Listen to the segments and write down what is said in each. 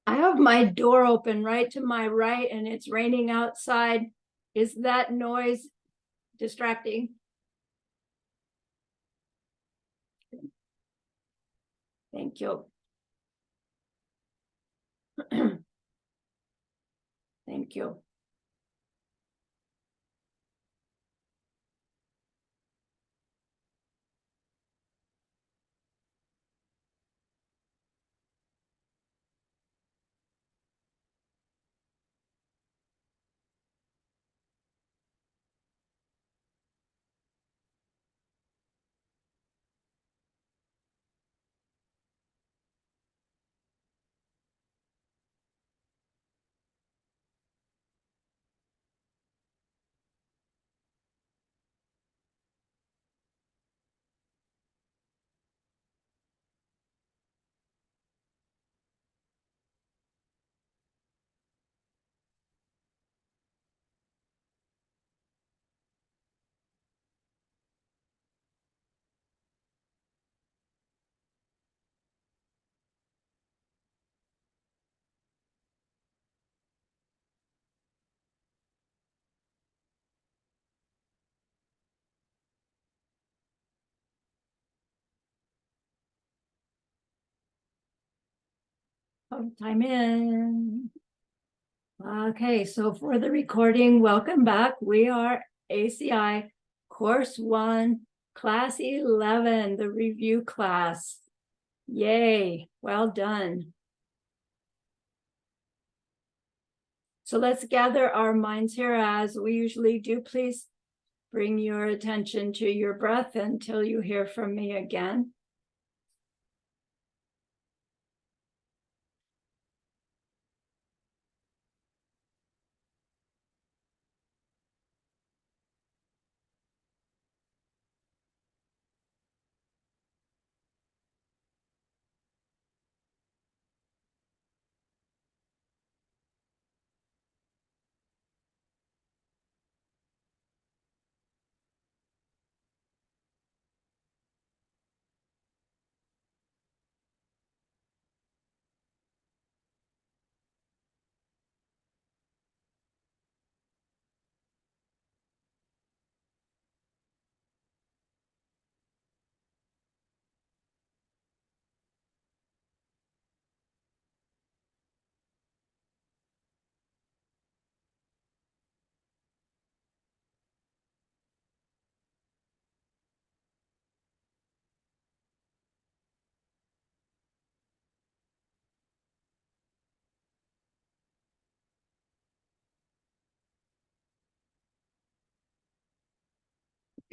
I have my door open right to my right and it's raining outside. Is that noise distracting? Thank you. Thank you. Time in. Okay, so for the recording, welcome back. We are ACI Course 1, Class 11, the review class. Yay, well done. So let's gather our minds here as we usually do. Please bring your attention to your breath until you hear from me again.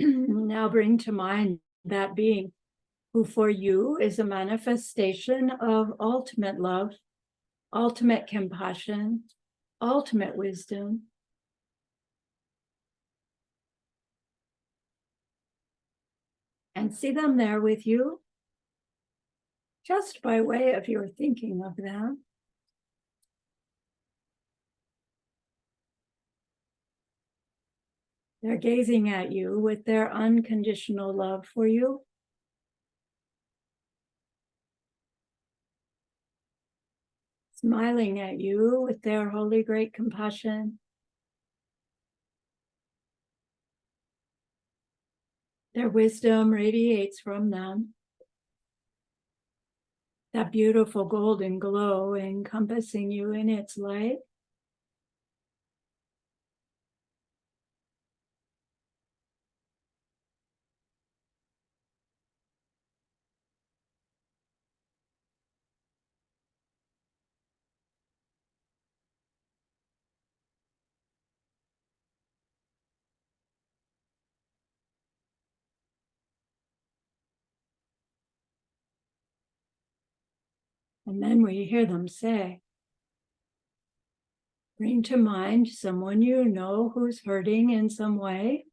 Now bring to mind that being who for you is a manifestation of ultimate love, ultimate compassion, ultimate wisdom. And see them there with you, just by way of your thinking of them. They're gazing at you with their unconditional love for you. Smiling at you with their holy great compassion. Their wisdom radiates from them. That beautiful golden glow encompassing you in its light. And then we hear them say, bring to mind someone you know who's hurting in some way.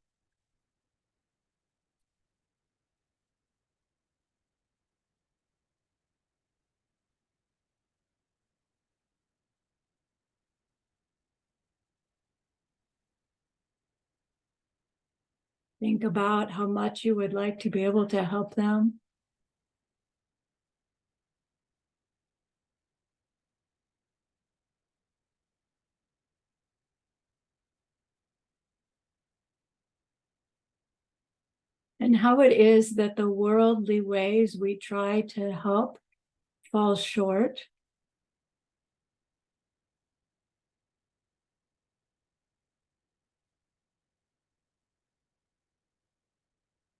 Think about how much you would like to be able to help them. And how it is that the worldly ways we try to help fall short.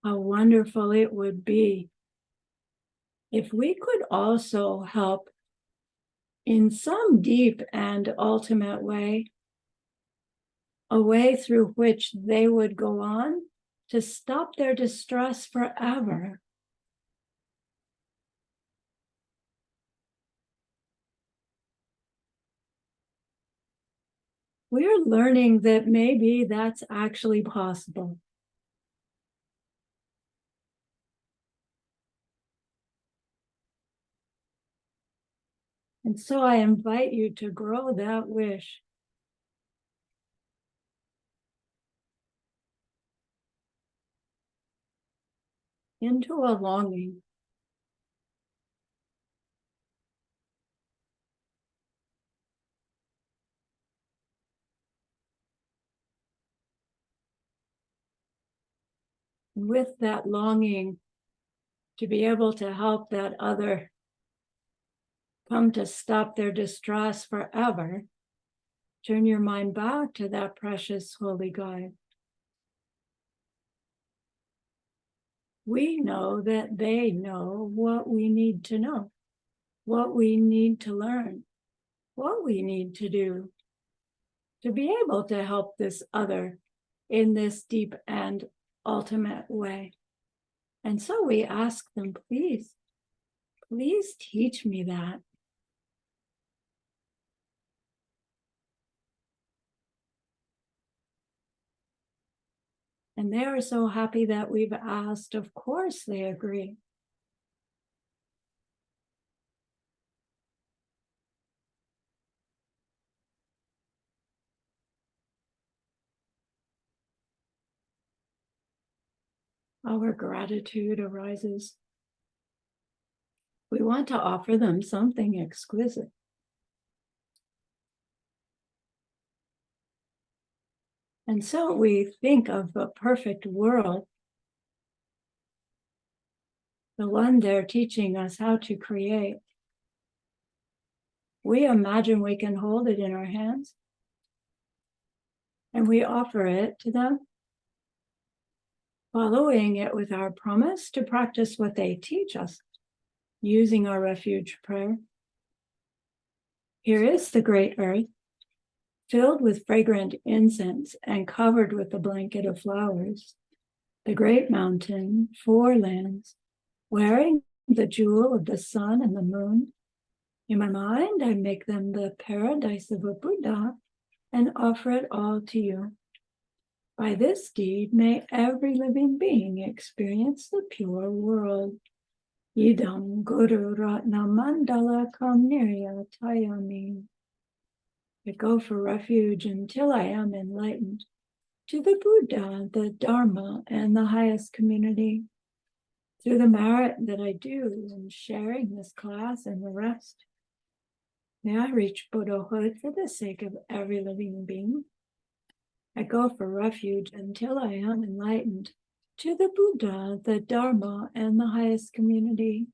How wonderful it would be if we could also help in some deep and ultimate way, a way through which they would go on to stop their distress forever. We're learning that maybe that's actually possible. And so I invite you to grow that wish. Into a longing. With that longing to be able to help that other come to stop their distress forever, turn your mind back to that precious holy guide. We know that they know what we need to know, what we need to learn, what we need to do to be able to help this other in this deep and ultimate way. And so we ask them, please, please teach me that. And they are so happy that we've asked. Of course, they agree. Our gratitude arises. We want to offer them something exquisite. And so we think of the perfect world, the one they're teaching us how to create. We imagine we can hold it in our hands and we offer it to them, following it with our promise to practice what they teach us, using our refuge prayer. Here is the great earth, filled with fragrant incense and covered with the blanket of flowers. The great mountain, four lands, wearing the jewel of the sun and the moon. In my mind, I make them the paradise of a Buddha and offer it all to you. By this deed, may every living being experience the pure world. Idam Guru Ratna Mandala Kamnirya Tayami. I go for refuge until I am enlightened to the Buddha, the Dharma, and the highest community. Through the merit that I do in sharing this class and the rest, may I reach Buddhahood for the sake of every living being. I go for refuge until I am enlightened to the Buddha, the Dharma, and the highest community.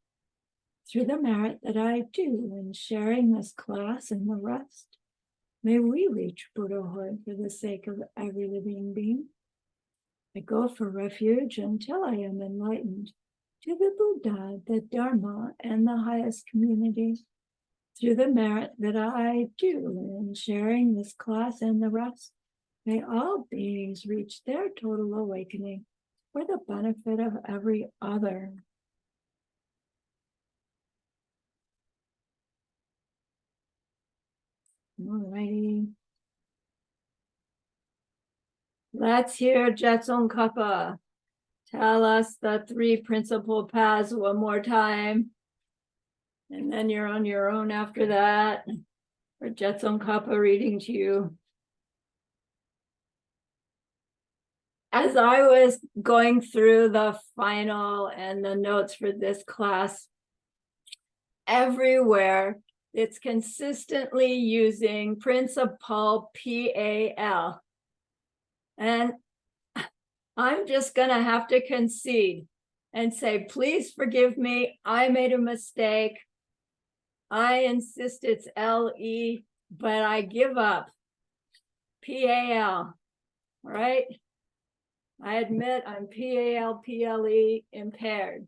Through the merit that I do in sharing this class and the rest, may we reach Buddhahood for the sake of every living being. I go for refuge until I am enlightened to the Buddha, the Dharma, and the highest community. Through the merit that I do in sharing this class and the rest, may all beings reach their total awakening for the benefit of every other. Alrighty. Let's hear Jetson Kappa tell us the three principal paths one more time. And then you're on your own after that. Or Jetson Kappa reading to you. as I was going through the final and the notes for this class, everywhere it's consistently using principal PAL. And I'm just going to have to concede and say, please forgive me. I made a mistake. I insist it's LE, but I give up. PAL, right? I admit I'm PAL, PLE impaired.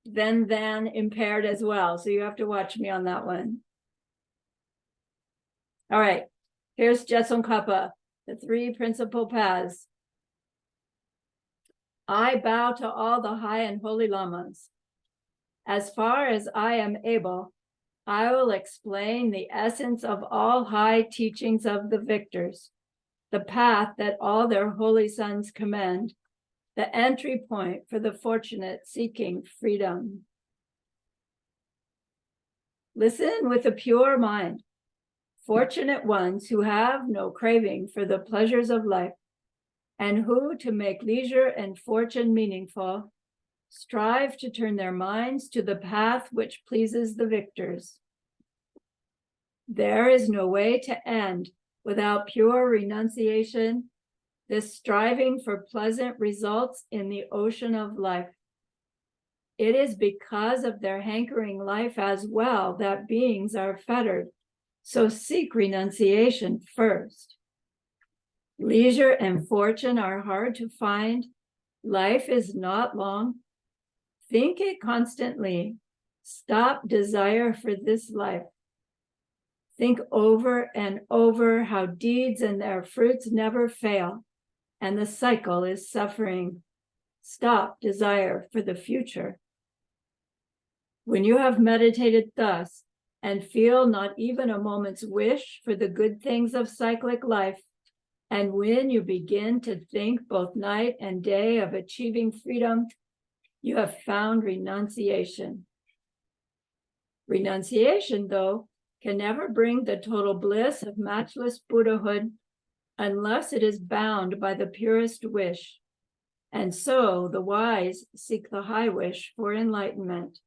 Then impaired as well. So you have to watch me on that one. All right, here's Jetson Kappa, the three principal paths. I bow to all the high and holy lamas. As far as I am able, I will explain the essence of all high teachings of the victors, the path that all their holy sons commend, the entry point for the fortunate seeking freedom. Listen with a pure mind. Fortunate ones who have no craving for the pleasures of life, and who, to make leisure and fortune meaningful, strive to turn their minds to the path which pleases the victors. There is no way to end without pure renunciation, this striving for pleasant results in the ocean of life. It is because of their hankering life as well that beings are fettered. So seek renunciation first. Leisure and fortune are hard to find. Life is not long. Think it constantly. Stop desire for this life. Think over and over how deeds and their fruits never fail, and the cycle is suffering. Stop desire for the future. When you have meditated thus and feel not even a moment's wish for the good things of cyclic life, and when you begin to think both night and day of achieving freedom, you have found renunciation. Renunciation, though, can never bring the total bliss of matchless Buddhahood unless it is bound by the purest wish. And so the wise seek the high wish for enlightenment.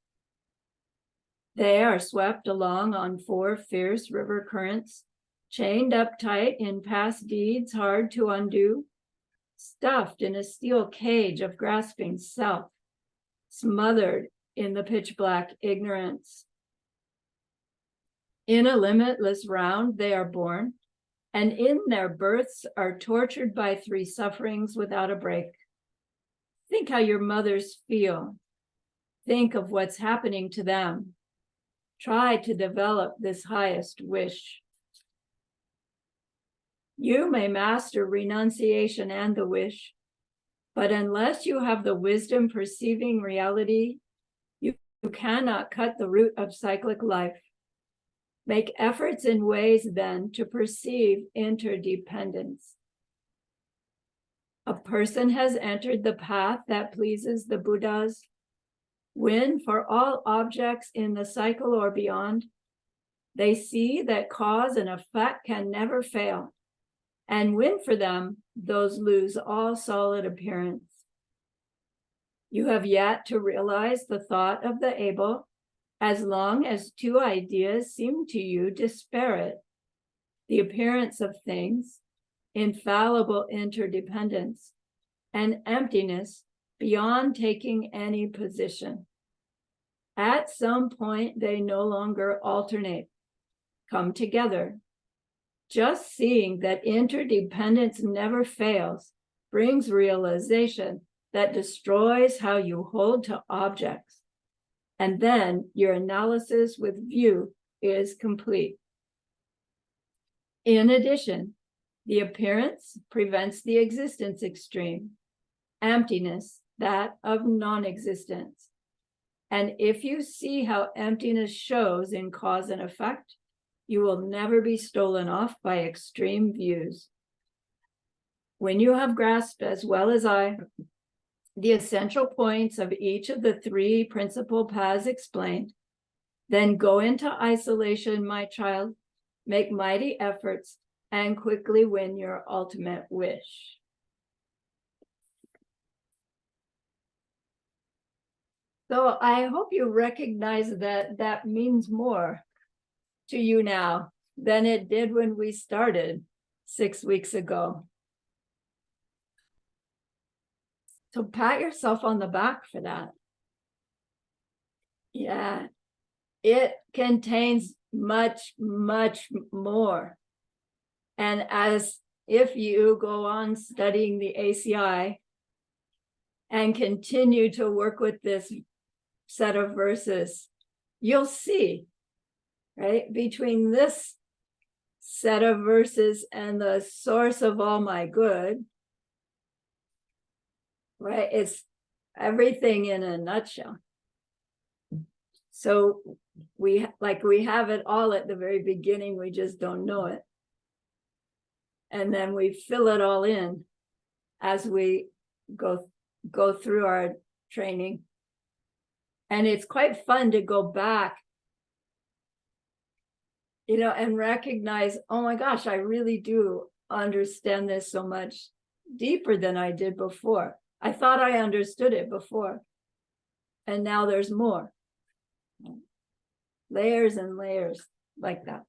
They are swept along on 4 fierce river currents, chained up tight in past deeds hard to undo, stuffed in a steel cage of grasping self, smothered in the pitch black ignorance. In a limitless round they are born, and in their births are tortured by 3 sufferings without a break. Think how your mothers feel. Think of what's happening to them. Try to develop this highest wish. You may master renunciation and the wish, but unless you have the wisdom perceiving reality, you cannot cut the root of cyclic life. Make efforts in ways then to perceive interdependence. A person has entered the path that pleases the Buddhas when, for all objects in the cycle or beyond, they see that cause and effect can never fail, and when for them, those lose all solid appearance. You have yet to realize the thought of the able, as long as 2 ideas seem to you disparate: the appearance of things, infallible interdependence, and emptiness beyond taking any position. At some point, they no longer alternate, come together. Just seeing that interdependence never fails brings realization that destroys how you hold to objects. And then your analysis with view is complete. In addition, the appearance prevents the existence extreme, emptiness, that of non-existence. And if you see how emptiness shows in cause and effect, you will never be stolen off by extreme views. When you have grasped, as well as I, the essential points of each of the 3 principal paths explained, then go into isolation, my child, make mighty efforts, and quickly win your ultimate wish. So I hope you recognize that that means more to you now than it did when we started 6 weeks ago. So pat yourself on the back for that. Yeah, it contains much, much more. And as if you go on studying the ACI and continue to work with this set of verses, you'll see, right, between this set of verses and the source of all my good, right, it's everything in a nutshell. So we have it all at the very beginning, we just don't know it. And then we fill it all in as we go through our training. And it's quite fun to go back, you know, and recognize, oh my gosh, I really do understand this so much deeper than I did before. I thought I understood it before, and now there's more. Layers and layers like that.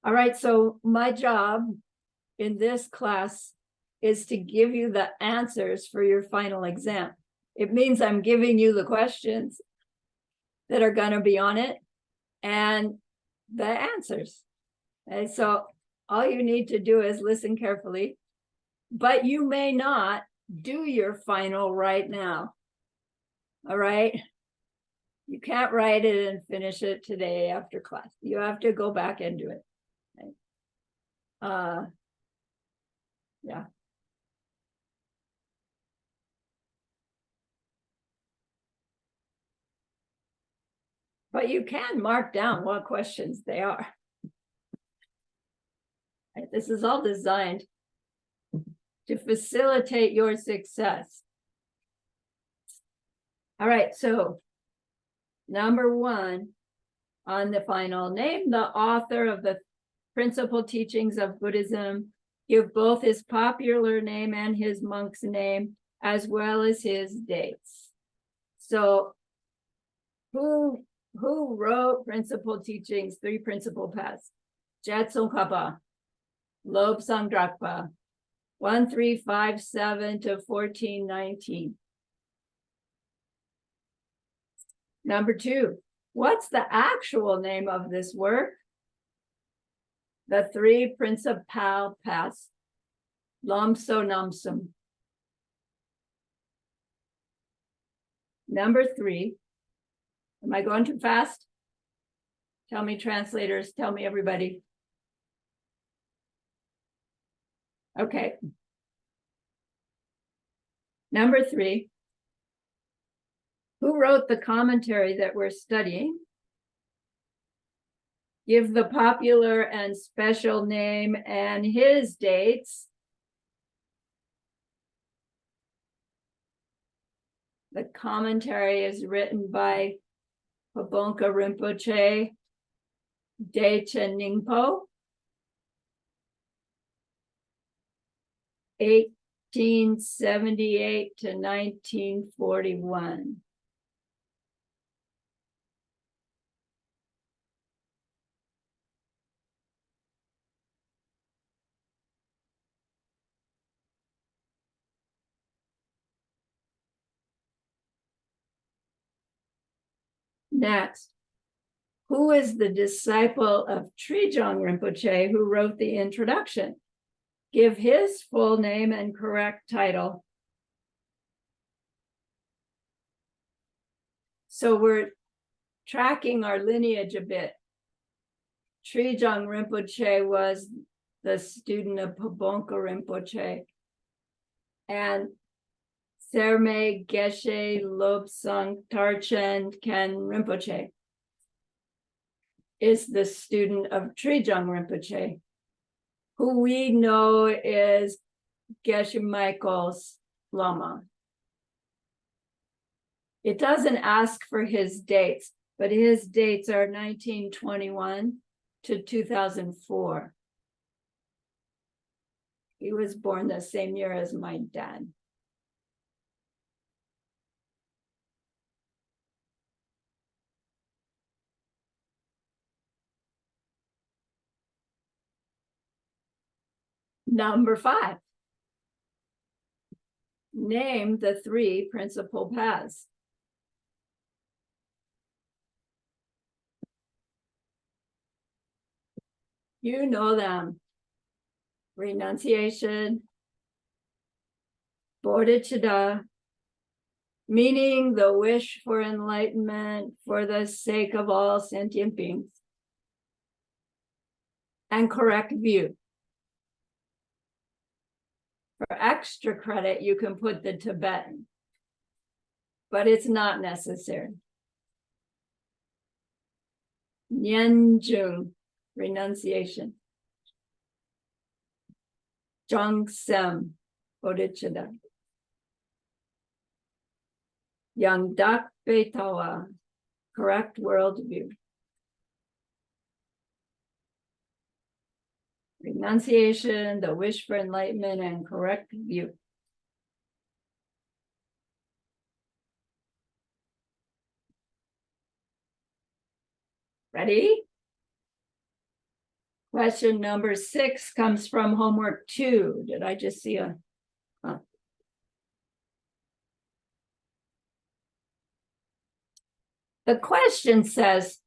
All right, so my job in this class is to give you the answers for your final exam. It means I'm giving you the questions that are going to be on it and the answers. And so all you need to do is listen carefully, but you may not do your final right now. All right. You can't write it and finish it today after class. You have to go back and do it. Right? Yeah. But you can mark down what questions they are. Right? This is all designed to facilitate your success. All right, so number 1 on the final, name the author of the principal teachings of Buddhism. Give both his popular name and his monk's name, as well as his dates. So who wrote principal teachings, 3 principal paths? Jetsongkhapa, Lobsang Drakpa, 1357 to 1419. Number 2, what's the actual name of this work? The 3 principal paths, Lomso Namsum. Number 3, am I going too fast? Tell me, translators, tell me, everybody. Okay. Number 3, who wrote the commentary that we're studying? Give the popular and special name and his dates. The commentary is written by Pabonka Rinpoche, Dechen Ningpo, 1878 to 1941. Next, who is the disciple of Trijong Rinpoche who wrote the introduction? Give his full name and correct title. So we're tracking our lineage a bit. Trijong Rinpoche was the student of Pabonka Rinpoche. And Serme Geshe Lobsang Tarchen Ken Rinpoche is the student of Trijong Rinpoche, who we know is Geshe Michael's Lama. It doesn't ask for his dates, but his dates are 1921 to 2004. He was born the same year as my dad. Number 5. Name the 3 principal paths. You know them. Renunciation, bodhicitta, meaning the wish for enlightenment for the sake of all sentient beings. And correct view. For extra credit, you can put the Tibetan, but it's not necessary. Nyenjung, renunciation. Jongsem, bodhicitta. Yangdak Betawa, correct worldview. Renunciation, the wish for enlightenment, and correct view. Ready? Question number 6 comes from homework 2. Did I just see a? The question says,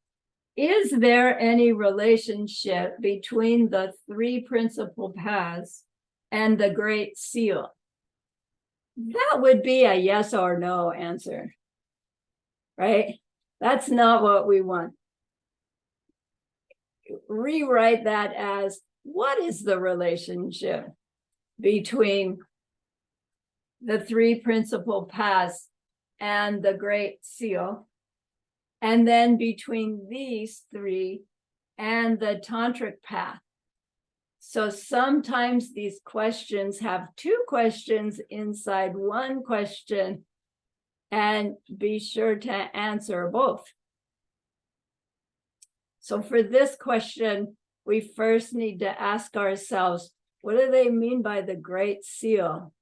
is there any relationship between the 3 principal paths and the Great Seal? That would be a yes or no answer, right? That's not what we want. Rewrite that as, what is the relationship between the 3 principal paths and the Great Seal? And then between these 3 and the tantric path. So sometimes these questions have 2 questions inside one question, and be sure to answer both. So for this question, we first need to ask ourselves, what do they mean by the Great Seal?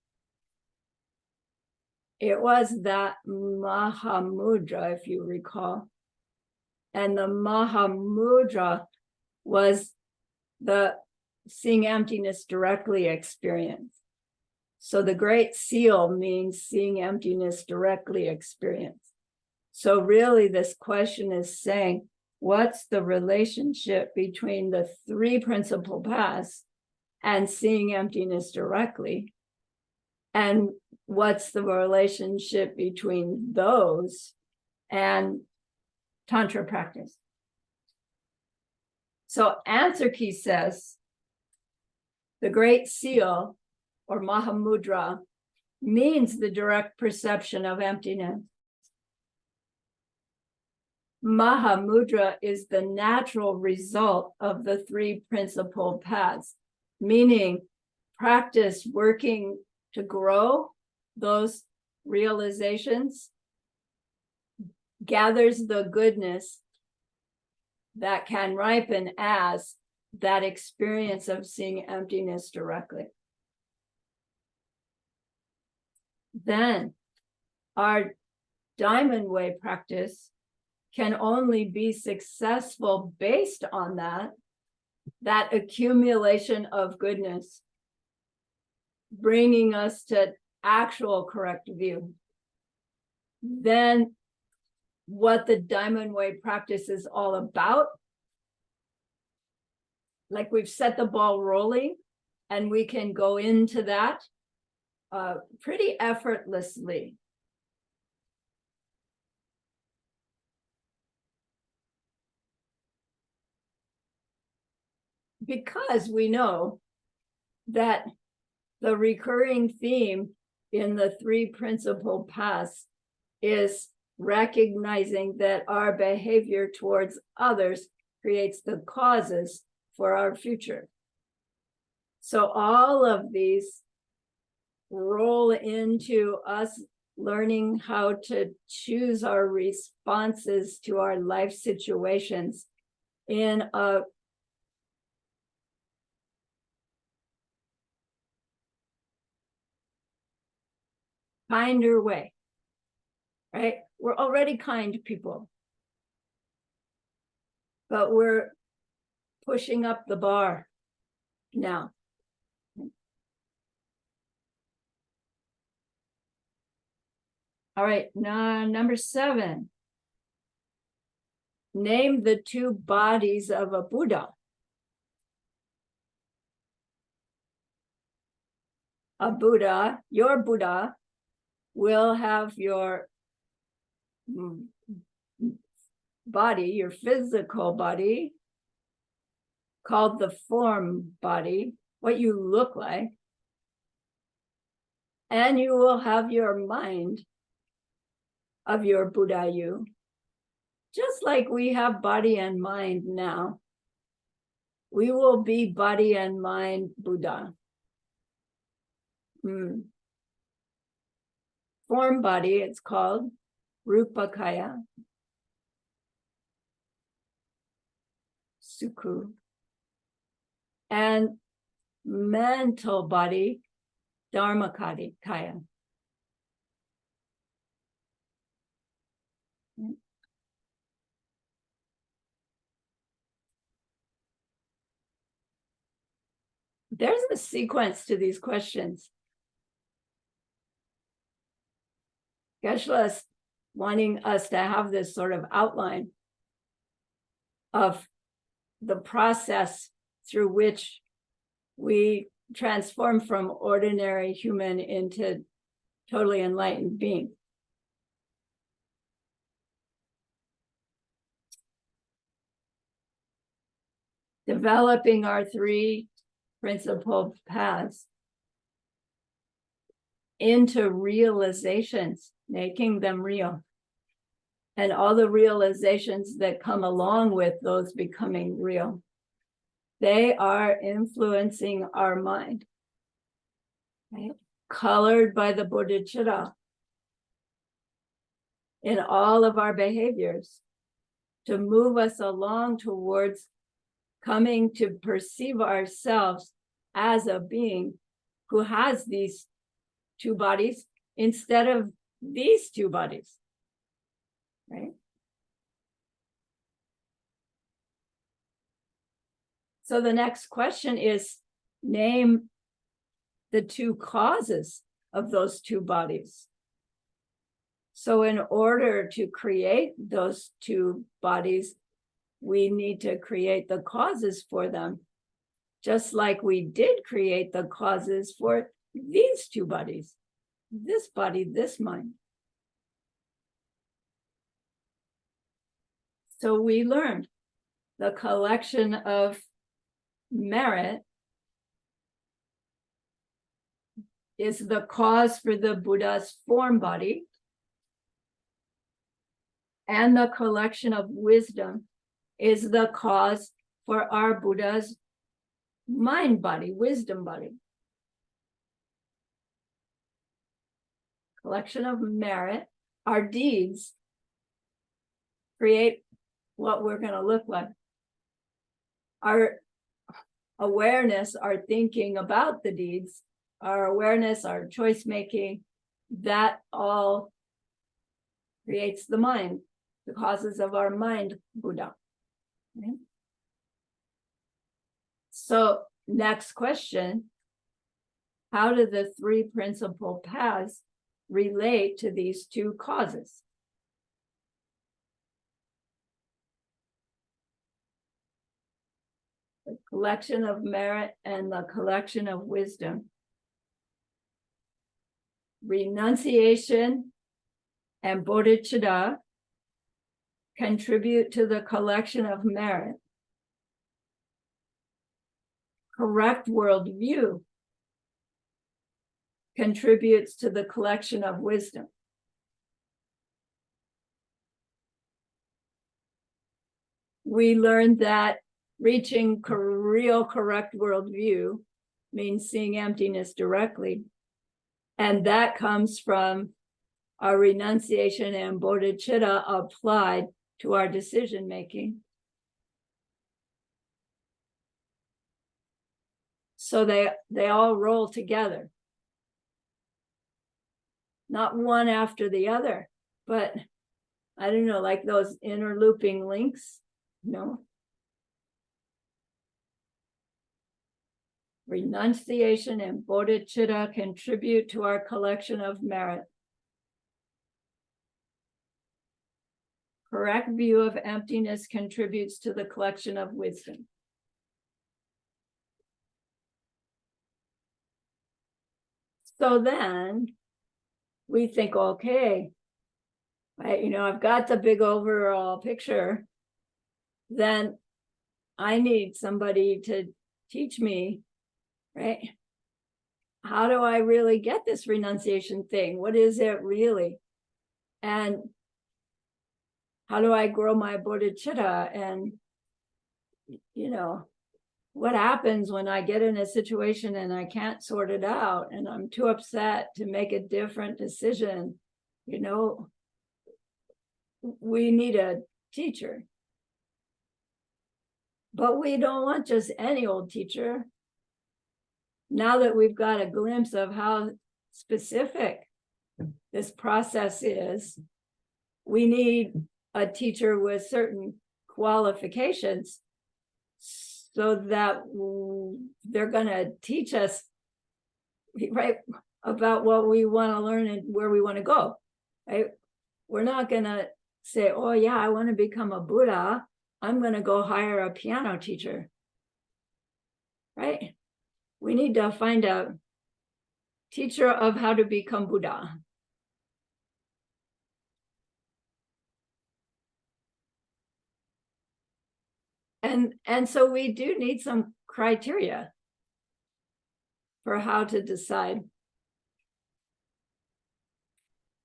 It was that Mahamudra, if you recall. And the Mahamudra was the seeing emptiness directly experience. So the Great Seal means seeing emptiness directly experience. So really this question is saying, what's the relationship between the 3 principal paths and seeing emptiness directly? And what's the relationship between those and Tantra practice? So answer key says, the Great Seal or Mahamudra means the direct perception of emptiness. Mahamudra is the natural result of the 3 principal paths, meaning practice working to grow those realizations gathers the goodness that can ripen as that experience of seeing emptiness directly. Then our diamond way practice can only be successful based on that accumulation of goodness, bringing us to actual correct view. Then what the diamond way practice is all about, like we've set the ball rolling, and we can go into that pretty effortlessly. Because we know that the recurring theme in the 3 principal paths is recognizing that our behavior towards others creates the causes for our future. So all of these roll into us learning how to choose our responses to our life situations in a kinder way, right? We're already kind people, but we're pushing up the bar now. All right, now number 7. Name the 2 bodies of a Buddha. A Buddha, your Buddha, will have your body, your physical body, called the form body, what you look like. And you will have your mind of your Buddha you. Just like we have body and mind now, we will be body and mind Buddha. Form body, it's called Rupakaya. Sukhu. And mental body, Dharmakaya. There's a sequence to these questions. Geshe-la wanting us to have this sort of outline of the process through which we transform from ordinary human into totally enlightened being. Developing our 3 principal paths into realizations, making them real. And all the realizations that come along with those becoming real, they are influencing our mind, right? Colored by the bodhicitta in all of our behaviors to move us along towards coming to perceive ourselves as a being who has these 2 bodies instead of these 2 bodies, right? So the next question is, name the 2 causes of those 2 bodies. So in order to create those 2 bodies, we need to create the causes for them, just like we did create the causes for these 2 bodies, this body, this mind. So we learned the collection of merit is the cause for the Buddha's form body, and the collection of wisdom is the cause for our Buddha's mind body, wisdom body. Collection of merit, our deeds create what we're going to look like. Our awareness, our thinking about the deeds, our awareness, our choice making, that all creates the mind, the causes of our mind, Buddha. Okay. So next question, how do the 3 principal paths relate to these 2 causes? The collection of merit and the collection of wisdom. Renunciation and bodhicitta contribute to the collection of merit. Correct worldview contributes to the collection of wisdom. We learned that reaching real correct worldview means seeing emptiness directly. And that comes from our renunciation and bodhicitta applied to our decision making. So they all roll together. Not one after the other, but I don't know, like those interlooping links, no? Renunciation and bodhicitta contribute to our collection of merit. correct view of emptiness contributes to the collection of wisdom. So then we think, okay, I've got the big overall picture. Then I need somebody to teach me, right? How do I really get this renunciation thing? What is it really? And how do I grow my bodhicitta? And, what happens when I get in a situation and I can't sort it out and I'm too upset to make a different decision? We need a teacher. But we don't want just any old teacher. Now that we've got a glimpse of how specific this process is, we need a teacher with certain qualifications so that they're going to teach us, right, about what we want to learn and where we want to go, right? We're not going to say, oh yeah, I want to become a Buddha. I'm going to go hire a piano teacher, right? We need to find a teacher of how to become Buddha. And so we do need some criteria for how to decide.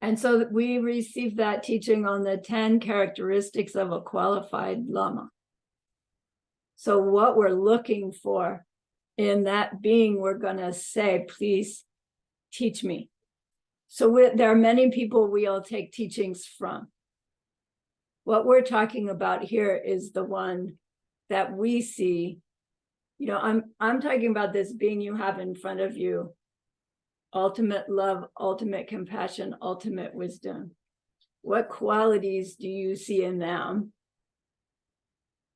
And so we received that teaching on the 10 characteristics of a qualified Lama. So what we're looking for in that being, we're going to say, please teach me. So there are many people we'll take teachings from. What we're talking about here is the one that we see. I'm talking about this being you have in front of you. Ultimate love, ultimate compassion, ultimate wisdom. What qualities do you see in them?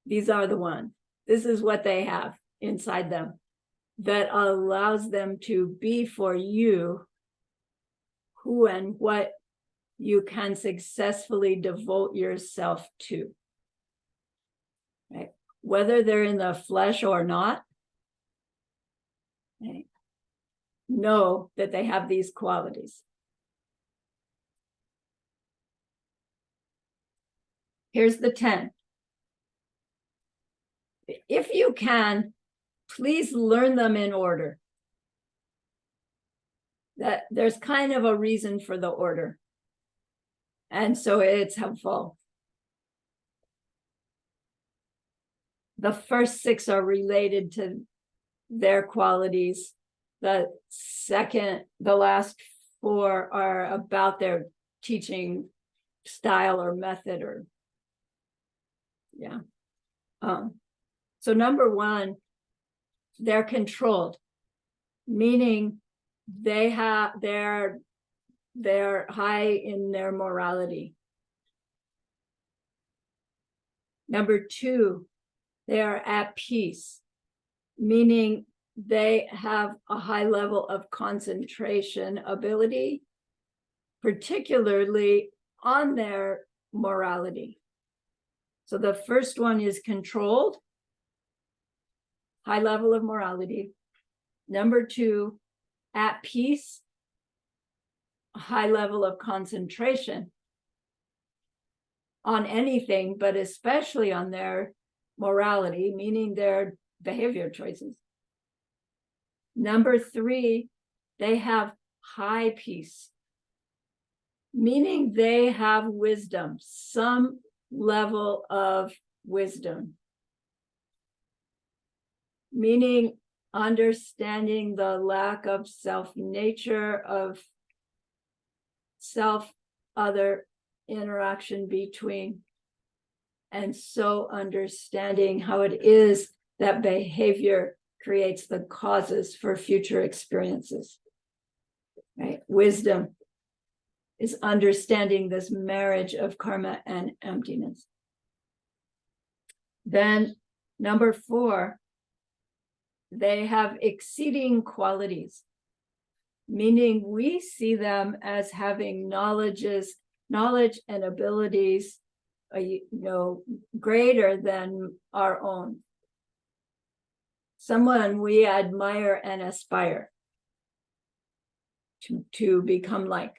These are the ones. This is what they have inside them that allows them to be for you who and what you can successfully devote yourself to. Right? Whether they're in the flesh or not, right? Know that they have these qualities. Here's the 10. If you can, please learn them in order. That there's kind of a reason for the order. And so it's helpful. The first 6 are related to their qualities. The last 4 are about their teaching style or method so number 1, they're controlled, meaning they're high in their morality. Number 2, they are at peace, meaning they have a high level of concentration ability, particularly on their morality. So the first one is controlled, high level of morality. Number 2, at peace, high level of concentration on anything, but especially on their morality, meaning their behavior choices. Number 3, they have high peace, meaning they have wisdom, some level of wisdom, meaning understanding the lack of self-nature, of self-other interaction between, and so understanding how it is that behavior creates the causes for future experiences, right? Wisdom is understanding this marriage of karma and emptiness. Then number 4, they have exceeding qualities, meaning we see them as having knowledge and abilities greater than our own. Someone we admire and aspire to become like.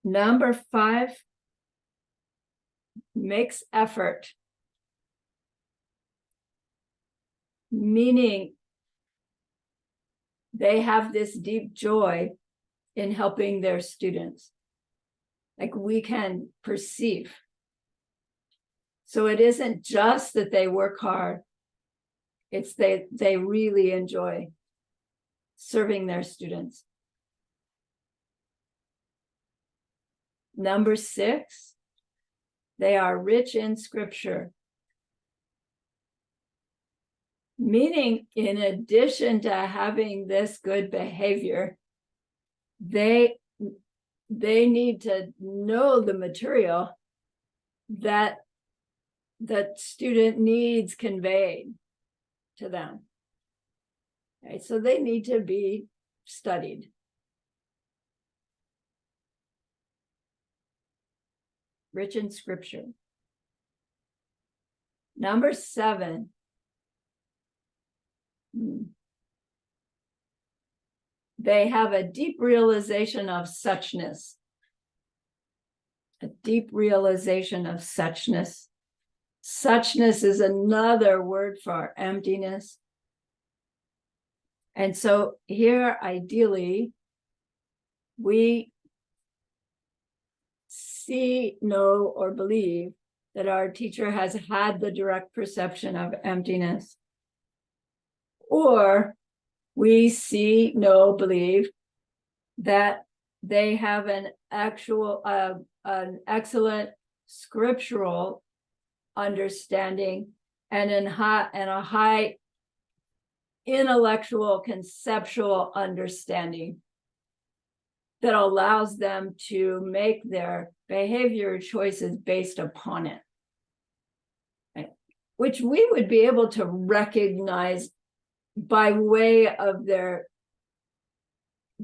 Number 5, makes effort, meaning they have this deep joy in helping their students, like we can perceive. So it isn't just that they work hard, it's they really enjoy serving their students. Number 6, they are rich in scripture, meaning in addition to having this good behavior, they need to know the material that the student needs conveyed to them. Right? So they need to be studied. Rich in scripture. Number 7. They have a deep realization of suchness. A deep realization of suchness. Suchness is another word for emptiness. And so here, ideally, we see, know, or believe that our teacher has had the direct perception of emptiness. Or we see, know, believe that they have an excellent scriptural understanding and a high intellectual conceptual understanding that allows them to make their behavior choices based upon it, right? Which we would be able to recognize by way of their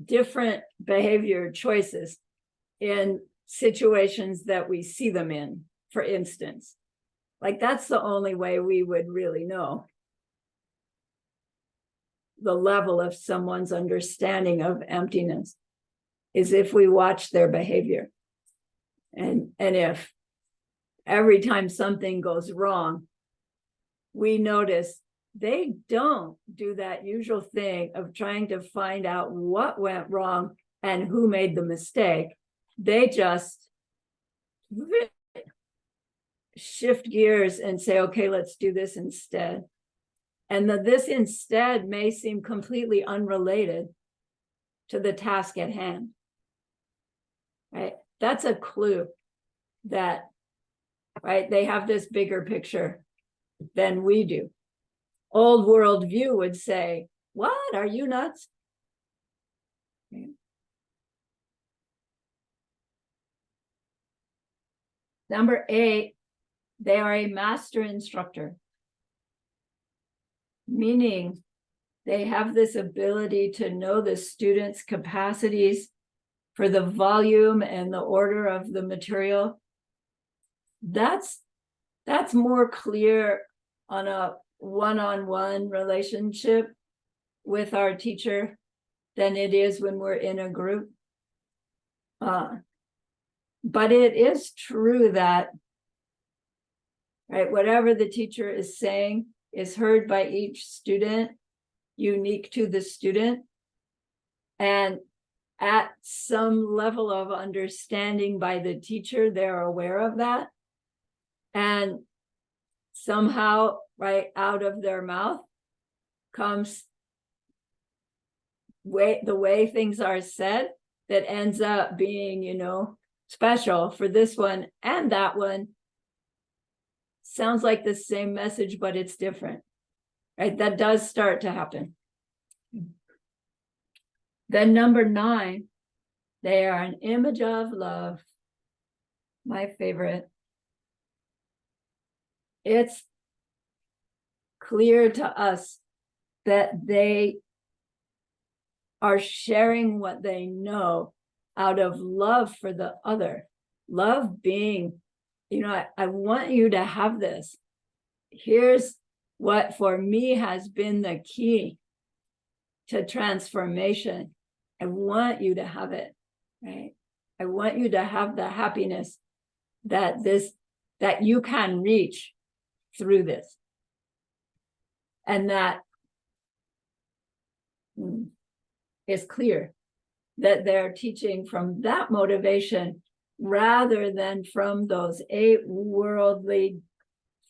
different behavior choices in situations that we see them in, for instance. Like that's the only way we would really know the level of someone's understanding of emptiness, is if we watch their behavior. And if every time something goes wrong, we notice they don't do that usual thing of trying to find out what went wrong and who made the mistake. They just shift gears and say, okay, let's do this instead. And this instead may seem completely unrelated to the task at hand. Right? That's a clue that, right, they have this bigger picture than we do. Old world view would say, what, are you nuts? Okay. Number 8, they are a master instructor, meaning they have this ability to know the student's capacities for the volume and the order of the material. That's more clear on a one-on-one relationship with our teacher than it is when we're in a group. But it is true that, right, whatever the teacher is saying is heard by each student, unique to the student, and at some level of understanding by the teacher, they're aware of that. And somehow, right out of their mouth comes the way things are said that ends up being, special for this one and that one. Sounds like the same message, but it's different, right? That does start to happen. Then number 9, they are an image of love. My favorite. It's clear to us that they are sharing what they know out of love for the other. love being, I want you to have this. Here's what for me has been the key to transformation. I want you to have it, right? I want you to have the happiness that you can reach through this. And that is clear that they're teaching from that motivation rather than from those 8 worldly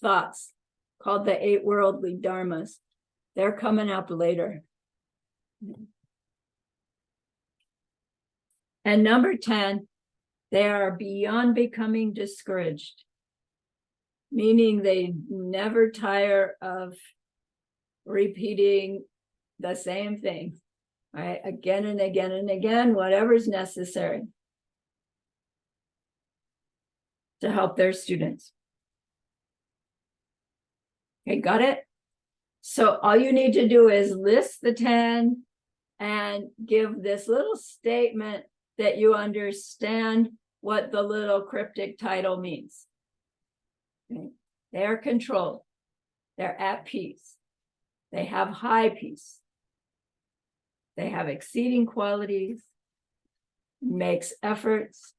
thoughts called the 8 worldly dharmas. They're coming up later. And number 10, they are beyond becoming discouraged, meaning they never tire of repeating the same thing, right? Again and again and again, whatever's necessary to help their students. Okay, got it? So all you need to do is list the 10 and give this little statement that you understand what the little cryptic title means. Okay. They're controlled. They're at peace. They have high peace. They have exceeding qualities, makes efforts,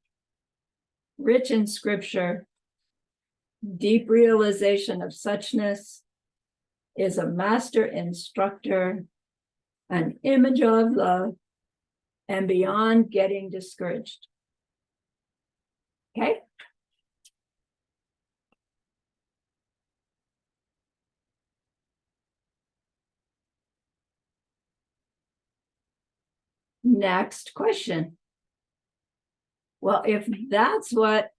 rich in scripture, deep realization of suchness, is a master instructor, an image of love, and beyond getting discouraged. Okay? Next question. Well, if that's what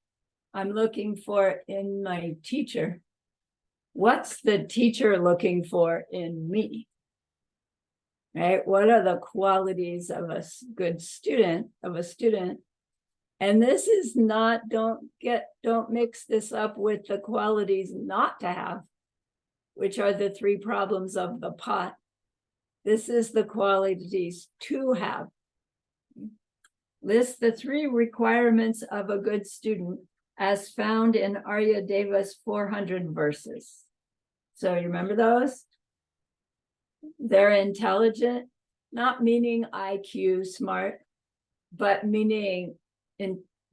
I'm looking for in my teacher, what's the teacher looking for in me? Right? What are the qualities of a good student, And this is not, don't mix this up with the qualities not to have, which are the 3 problems of the pot. This is the qualities to have. List the 3 requirements of a good student as found in Arya Deva's 400 verses. So you remember those? They're intelligent, not meaning IQ smart, but meaning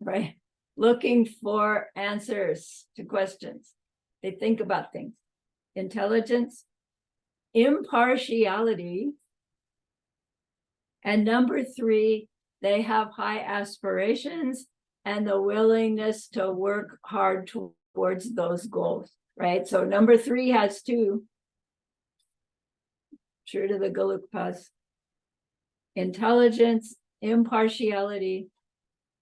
right, looking for answers to questions. They think about things. Intelligence, impartiality, and number 3, they have high aspirations and the willingness to work hard towards those goals, right? So number 3 has 2. True to the Galukpas. Intelligence, impartiality,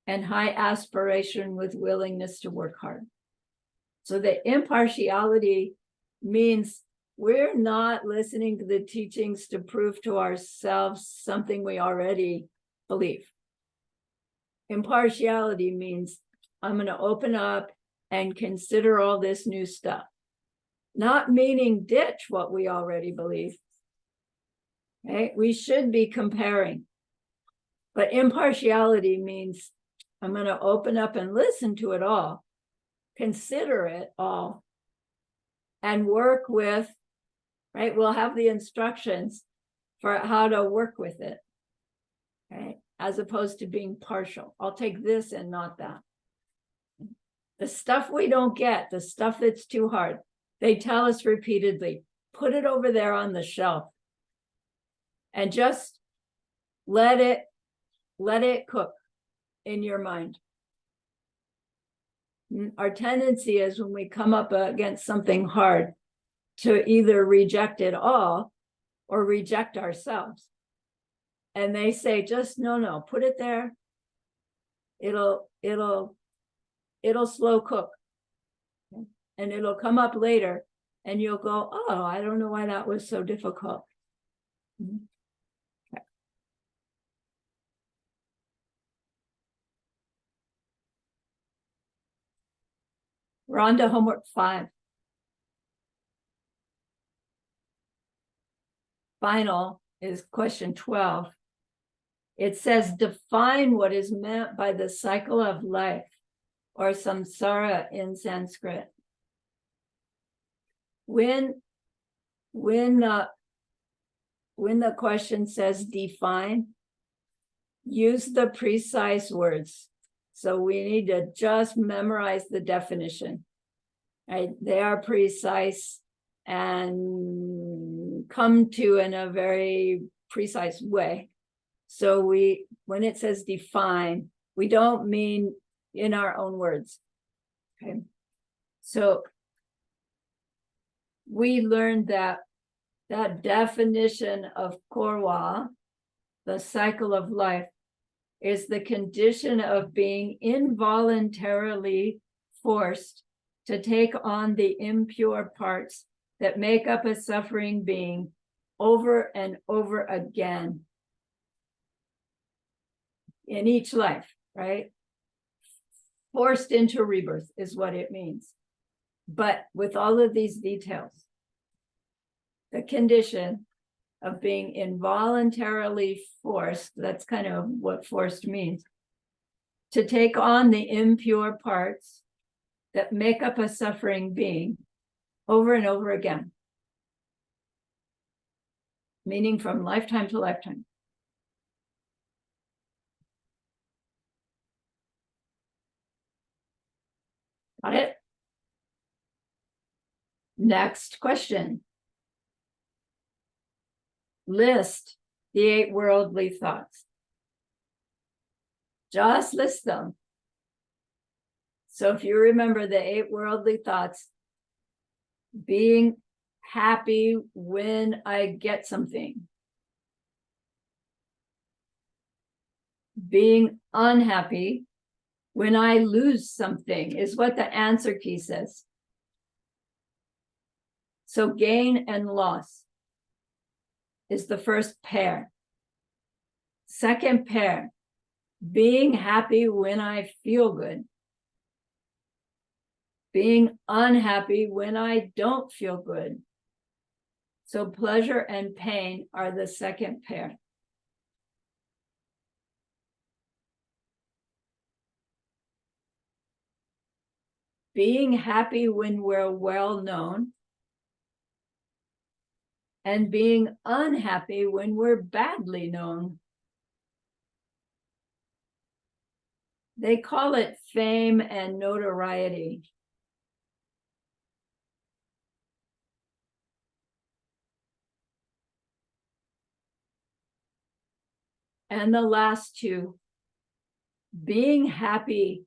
and high aspiration with willingness to work hard. So the impartiality means we're not listening to the teachings to prove to ourselves something we already believe. Impartiality means I'm going to open up and consider all this new stuff. Not meaning ditch what we already believe. Okay? We should be comparing. But impartiality means I'm going to open up and listen to it all, consider it all, and work with, right? We'll have the instructions for how to work with it, right? As opposed to being partial. I'll take this and not that. The stuff we don't get, the stuff that's too hard, they tell us repeatedly, put it over there on the shelf and just let it cook in your mind. Our tendency is when we come up against something hard to either reject it all or reject ourselves. And they say, just no, put it there. It'll slow cook. And it'll come up later and you'll go, oh, I don't know why that was so difficult. Okay. We're on to homework 5. Final is question 12. It says, define what is meant by the cycle of life or samsara in Sanskrit. When the question says define, use the precise words. So we need to just memorize the definition. Right? They are precise and come to in a very precise way. So when it says define, we don't mean in our own words. Okay. So we learned that definition of korwa, the cycle of life, is the condition of being involuntarily forced to take on the impure parts that make up a suffering being over and over again in each life, right? Forced into rebirth is what it means. But with all of these details, the condition of being involuntarily forced, that's kind of what forced means, to take on the impure parts that make up a suffering being over and over again, meaning from lifetime to lifetime. Got it? Next question. List the 8 worldly thoughts. Just list them. So if you remember the 8 worldly thoughts, being happy when I get something, being unhappy when I lose something is what the answer key says. So gain and loss is the first pair. Second pair, being happy when I feel good. Being unhappy when I don't feel good. So pleasure and pain are the second pair. Being happy when we're well known, and being unhappy when we're badly known. They call it fame and notoriety. And the last two, being happy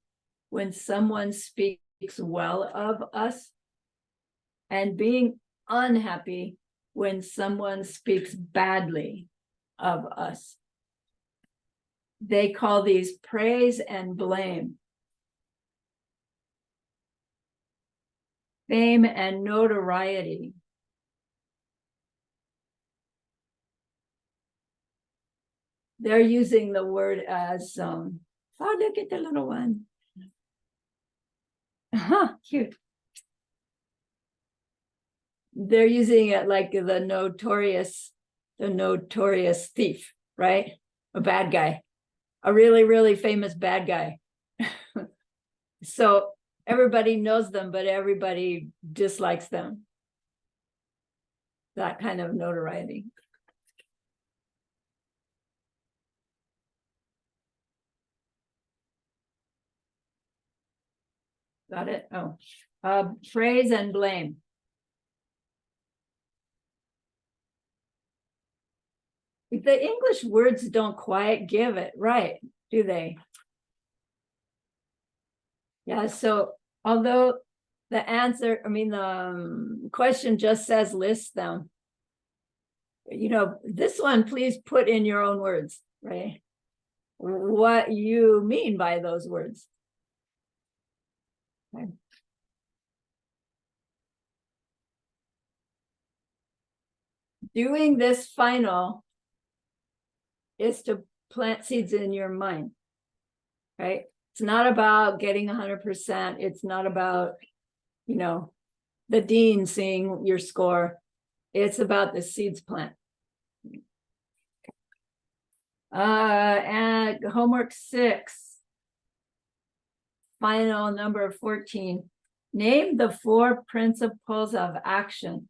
when someone speaks well of us, and being unhappy when someone speaks badly of us. They call these praise and blame. Fame and notoriety. They're using the word as, oh, look at the little one. Cute. They're using it like the notorious thief, right? A bad guy, a really, really famous bad guy. So everybody knows them, but everybody dislikes them. That kind of notoriety. Got it? Oh, praise and blame. The English words don't quite give it right, do they? Yeah, so although the answer, the question just says list them. This one, please put in your own words, right? What you mean by those words. Okay. Doing this final is to plant seeds in your mind, right? It's not about getting 100%. It's not about, the dean seeing your score. It's about the seeds plant. And homework 6. final number 14. Name the 4 principles of action,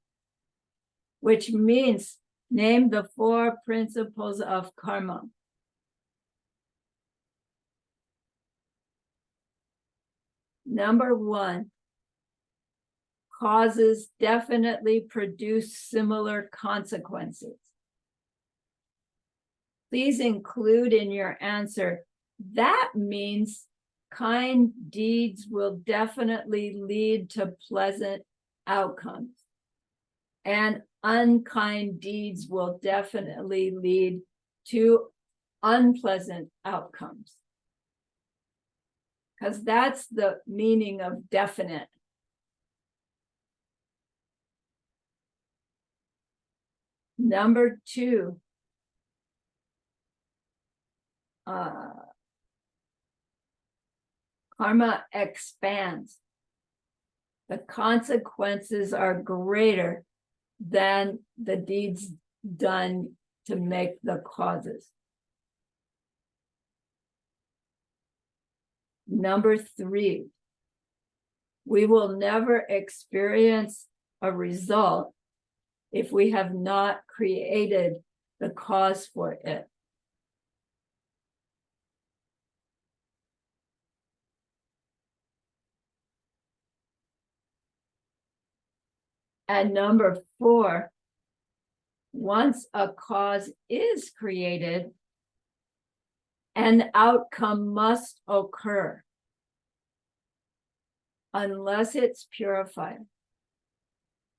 which means name the 4 principles of karma. Number 1, causes definitely produce similar consequences. Please include in your answer, that means kind deeds will definitely lead to pleasant outcomes, and unkind deeds will definitely lead to unpleasant outcomes. Because that's the meaning of definite. Number 2, karma expands. The consequences are greater than the deeds done to make the causes. Number 3, we will never experience a result if we have not created the cause for it. And number 4, once a cause is created, an outcome must occur unless it's purified.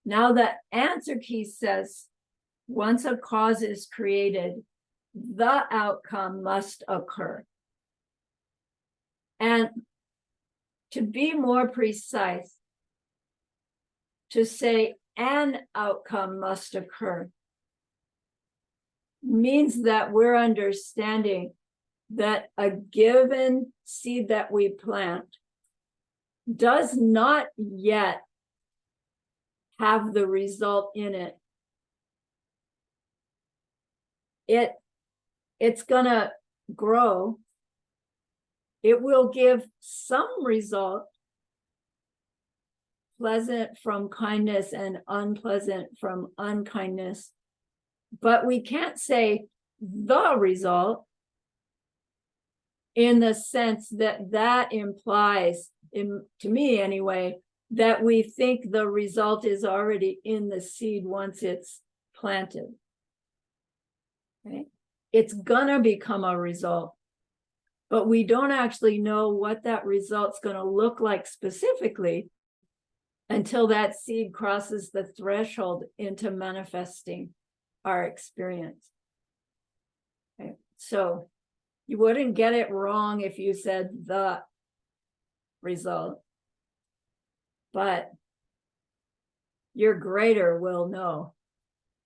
Now the answer key says, once a cause is created, the outcome must occur. And to be more precise, to say an outcome must occur means that we're understanding that a given seed that we plant does not yet have the result in it. It's gonna grow. It will give some result, pleasant from kindness and unpleasant from unkindness, but we can't say the result in the sense that that implies, to me anyway, that we think the result is already in the seed once it's planted. Okay? It's gonna become a result, but we don't actually know what that result's gonna look like specifically until that seed crosses the threshold into manifesting our experience. Okay? So you wouldn't get it wrong if you said the result, but your grader will know,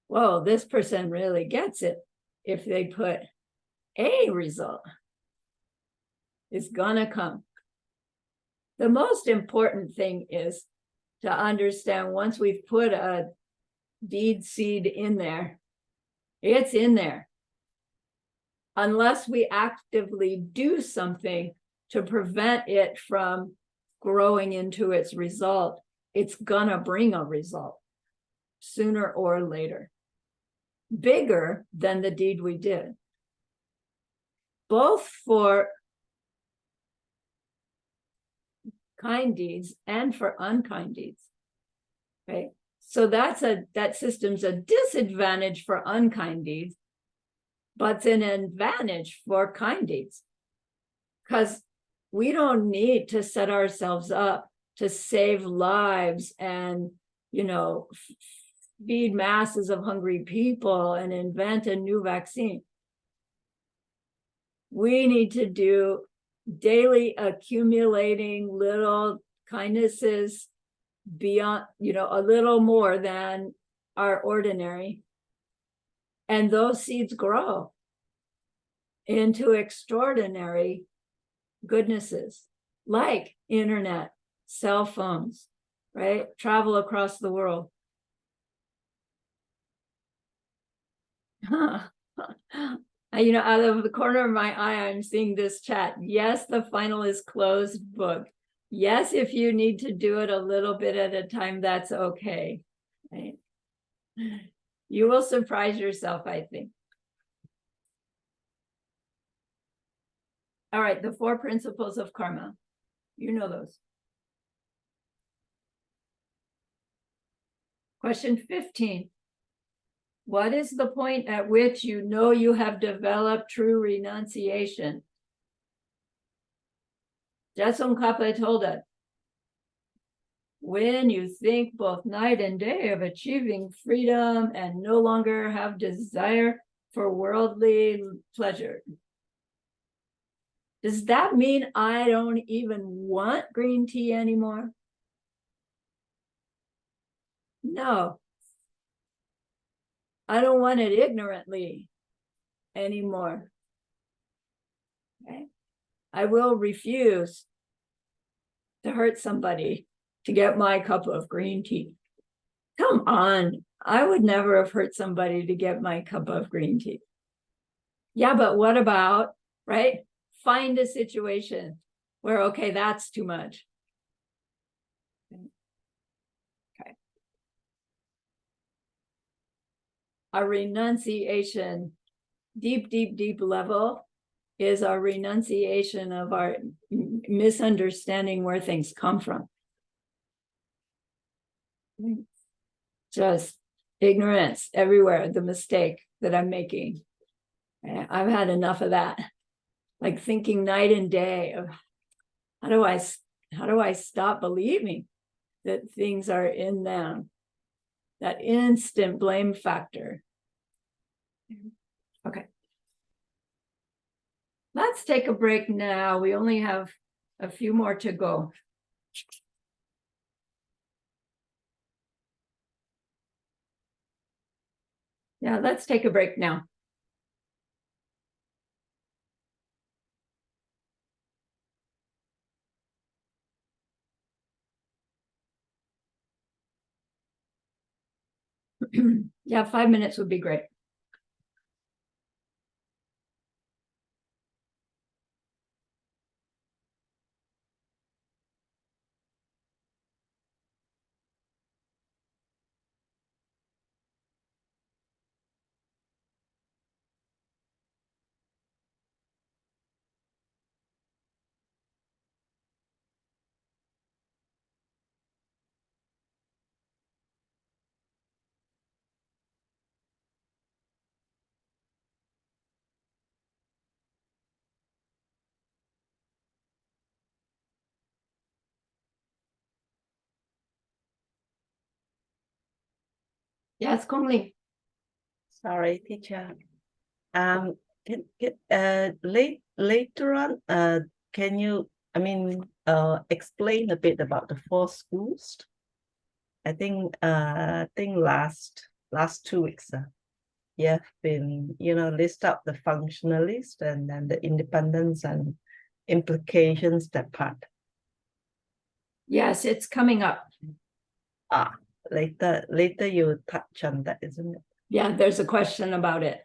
whoa, this person really gets it if they put a result. It's gonna come. The most important thing is to understand once we've put a deed seed in there, it's in there. Unless we actively do something to prevent it from growing into its result, it's gonna bring a result sooner or later, bigger than the deed we did, both for kind deeds and for unkind deeds. Okay, so that system's a disadvantage for unkind deeds, but it's an advantage for kind deeds, because we don't need to set ourselves up to save lives and, feed masses of hungry people and invent a new vaccine. We need to do daily accumulating little kindnesses beyond, a little more than our ordinary. And those seeds grow into extraordinary goodnesses like internet, cell phones, right? Travel across the world. Out of the corner of my eye, I'm seeing this chat. Yes, the final is closed book. Yes, if you need to do it a little bit at a time, that's okay. Right? You will surprise yourself, I think. All right, the 4 principles of karma. You know those. Question 15. What is the point at which you know you have developed true renunciation? Tsongkhapa told us, when you think both night and day of achieving freedom and no longer have desire for worldly pleasure. Does that mean I don't even want green tea anymore? No, I don't want it ignorantly anymore. Okay? I will refuse to hurt somebody to get my cup of green tea. Come on, I would never have hurt somebody to get my cup of green tea. Yeah, but what about, right? Find a situation where, okay, that's too much. Okay. A renunciation, deep level is our renunciation of our misunderstanding where things come from. Just ignorance everywhere, the mistake that I'm making. I've had enough of that. Like thinking night and day of how do I stop believing that things are in them? That instant blame factor. Okay. Let's take a break now. We only have a few more to go. Yeah, let's take a break now. Yeah, 5 minutes would be great. Yes, Kong Ling. Sorry, teacher. Later on, can you, explain a bit about the 4 schools? I think last 2 weeks, you've been, list out the functionalist and then the independence and implications, that part. Yes, it's coming up. Later you touch on that, isn't it? Yeah, there's a question about it.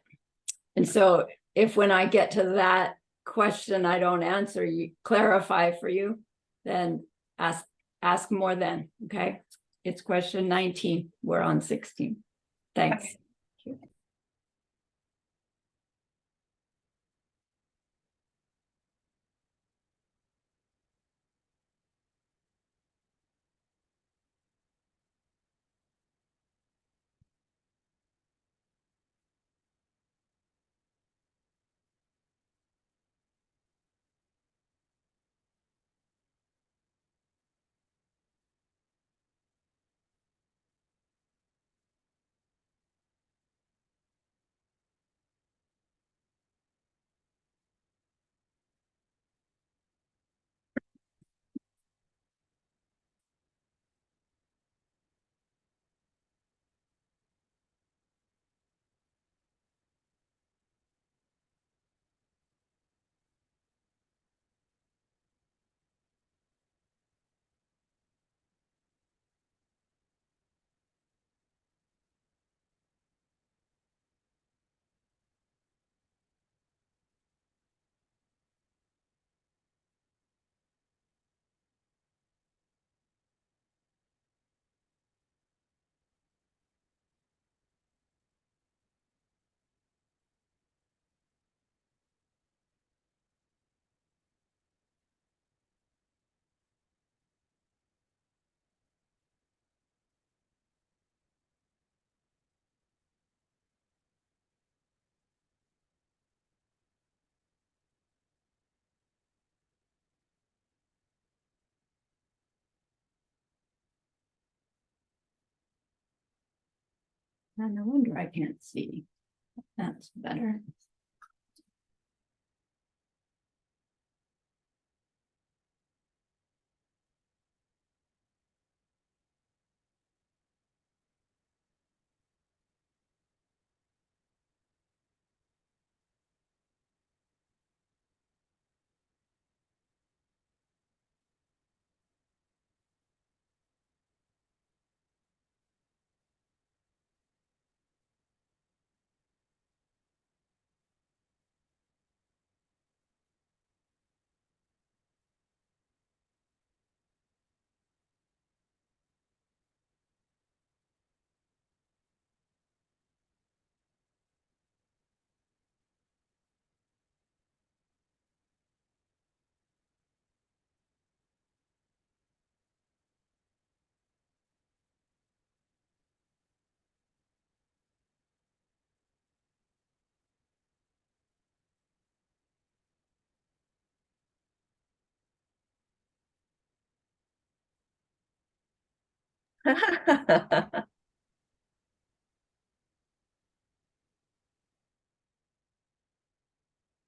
And so if when I get to that question, I don't answer, you clarify for you, then ask more then, okay? It's question 19. We're on 16. Thanks. Okay. No wonder I can't see. That's better.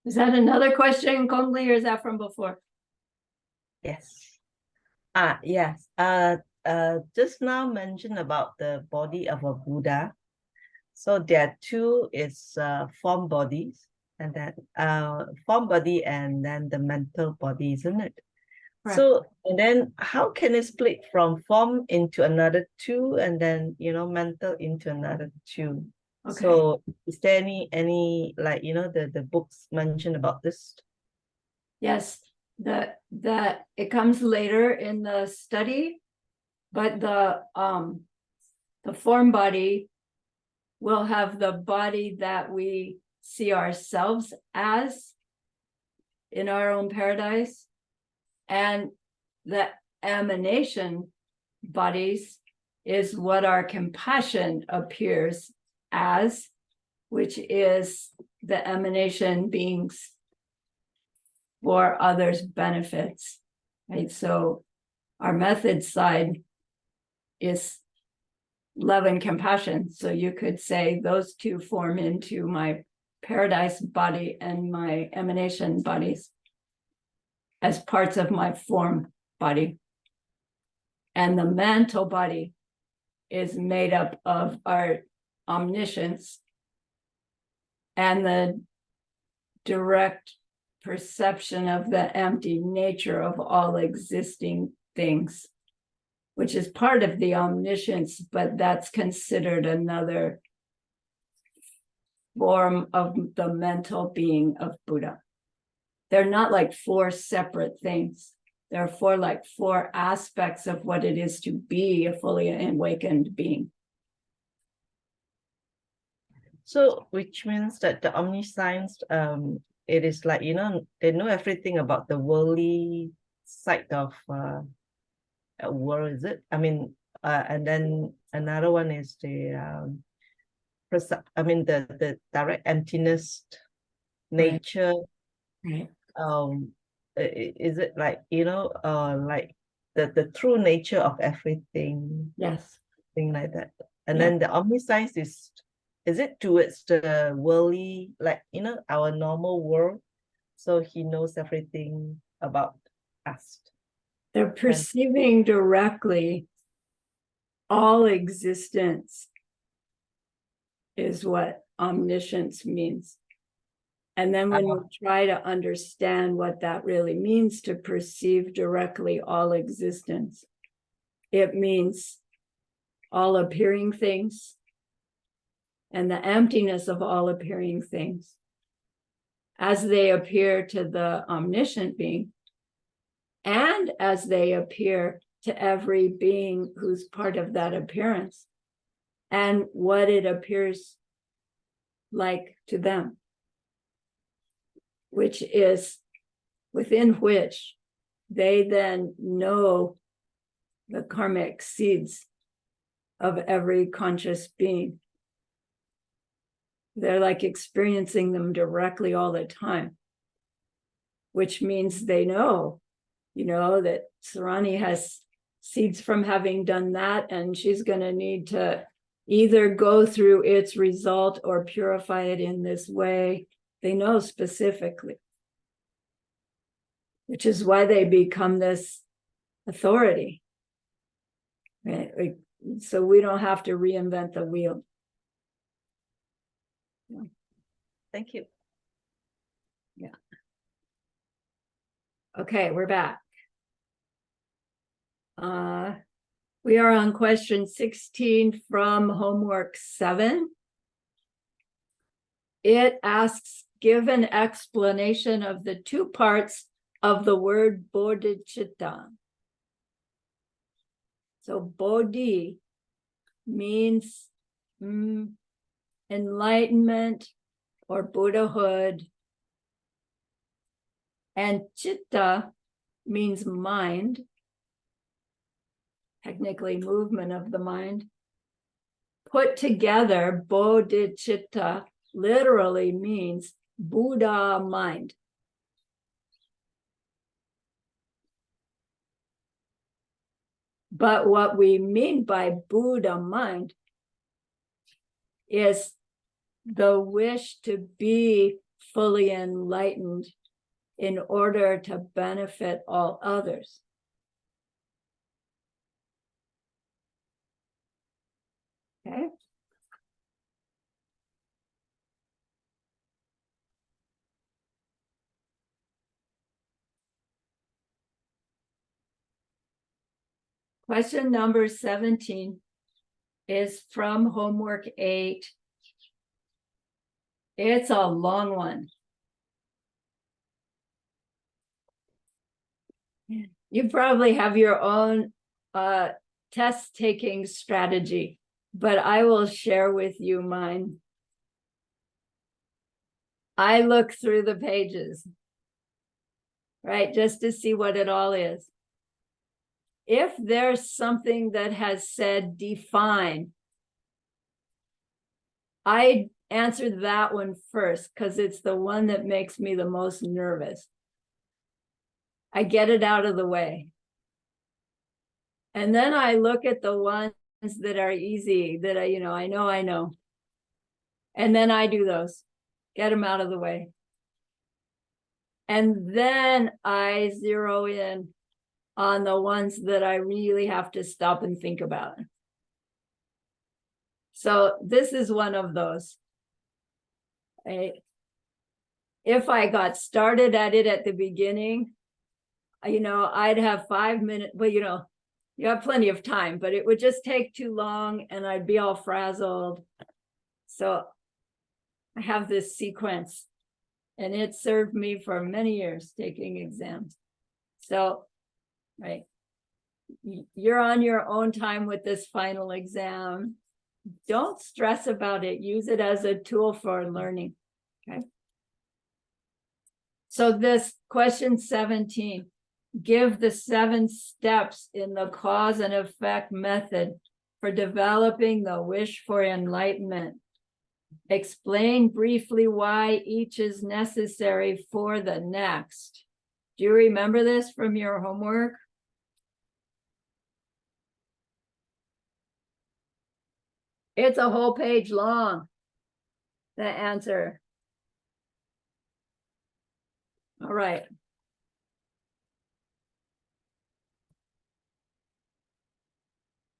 Is that another question, Kongli, or is that from before? Yes. Yes. Just now mentioned about the body of a Buddha. So there are two is form bodies, and then form body and then the mental body, isn't it? Correct. So and then how can it split from form into another two, and then mental into another two? Okay. So is there any like the books mentioned about this? Yes, that it comes later in the study, but the form body will have the body that we see ourselves as in our own paradise, and the emanation bodies is what our compassion appears as, which is the emanation beings for others' benefits, right? So our method side is love and compassion. So you could say those two form into my paradise body and my emanation bodies as parts of my form body. And the mental body is made up of our omniscience and the direct perception of the empty nature of all existing things, which is part of the omniscience, but that's considered another form of the mental being of Buddha. They're not like four separate things. They're four aspects of what it is to be a fully awakened being. So which means that the omniscience, it is like, they know everything about the worldly side of a world, is it? I mean, and then another one is the the direct emptiness nature. Right. Is it like, like the true nature of everything? Yes. Thing like that. And Yeah. then the omniscience is it towards the worldly, like our normal world, so he knows everything about us. They're perceiving directly all existence is what omniscience means. And then when we try to understand what that really means, to perceive directly all existence, it means all appearing things and the emptiness of all appearing things as they appear to the omniscient being and as they appear to every being who's part of that appearance and what it appears like to them, which is within which they then know the karmic seeds of every conscious being. They're like experiencing them directly all the time, which means they know, that Sarahni has seeds from having done that, and she's going to need to either go through its result or purify it in this way. They know specifically, which is why they become this authority. Right? So we don't have to reinvent the wheel. Thank you. Yeah. Okay, we're back. We are on question 16 from homework 7. It asks, give an explanation of the two parts of the word bodhicitta. So bodhi means enlightenment or Buddhahood. And chitta means mind, technically movement of the mind. Put together, bodhicitta literally means Buddha mind. But what we mean by Buddha mind is the wish to be fully enlightened in order to benefit all others. Okay. Question number 17 is from homework 8. It's a long one. You probably have your own test taking strategy, but I will share with you mine. I look through the pages, right, just to see what it all is. If there's something that has said define, I answer that one first because it's the one that makes me the most nervous. I get it out of the way. And then I look at the ones that are easy, that I know. And then I do those, get them out of the way. And then I zero in on the ones that I really have to stop and think about. So this is one of those. If I got started at it at the beginning, I'd have 5 minutes, well, you have plenty of time, but it would just take too long and I'd be all frazzled. So I have this sequence and it served me for many years taking exams. So, right, you're on your own time with this final exam. Don't stress about it. Use it as a tool for learning, okay? So this question 17, give the 7 steps in the cause and effect method for developing the wish for enlightenment. Explain briefly why each is necessary for the next. Do you remember this from your homework? It's a whole page long, the answer. All right.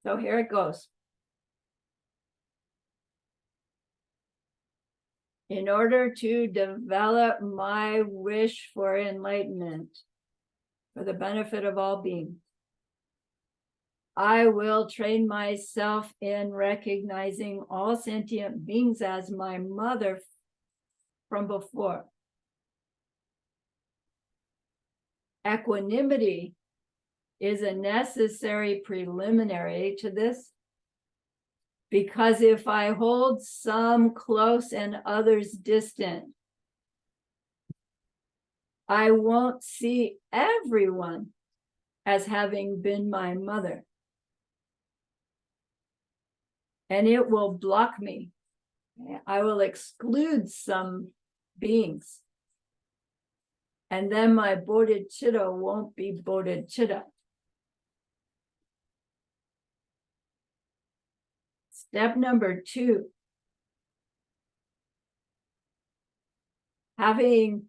So here it goes. In order to develop my wish for enlightenment, for the benefit of all beings, I will train myself in recognizing all sentient beings as my mother from before. Equanimity is a necessary preliminary to this, because if I hold some close and others distant, I won't see everyone as having been my mother. And it will block me. I will exclude some beings. And then my bodhicitta won't be bodhicitta. step number 2, having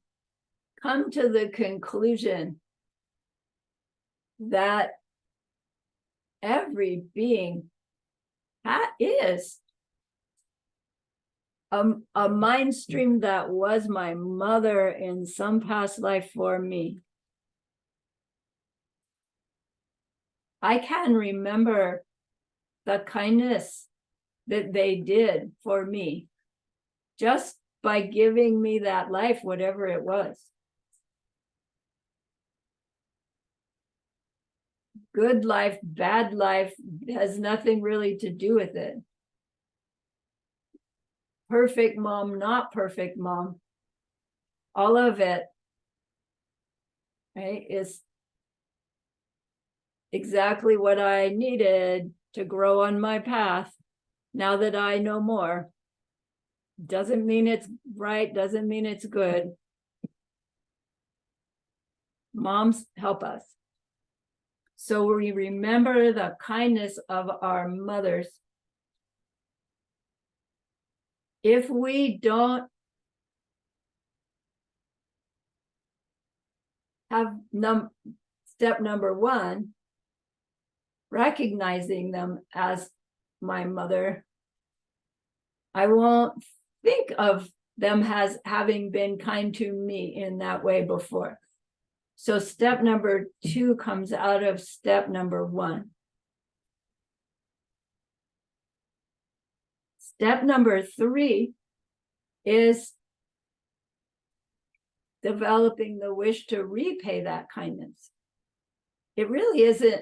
come to the conclusion that every being is a mind stream that was my mother in some past life for me. I can remember the kindness that they did for me just by giving me that life, whatever it was. Good life, bad life has nothing really to do with it. Perfect mom, not perfect mom. All of it, right, is exactly what I needed to grow on my path. Now that I know more, doesn't mean it's right, doesn't mean it's good. Moms help us. So we remember the kindness of our mothers. If we don't have step number 1, recognizing them as my mother, I won't think of them as having been kind to me in that way before. So step number 2 comes out of step number 1. Step number 3 is developing the wish to repay that kindness. It really isn't,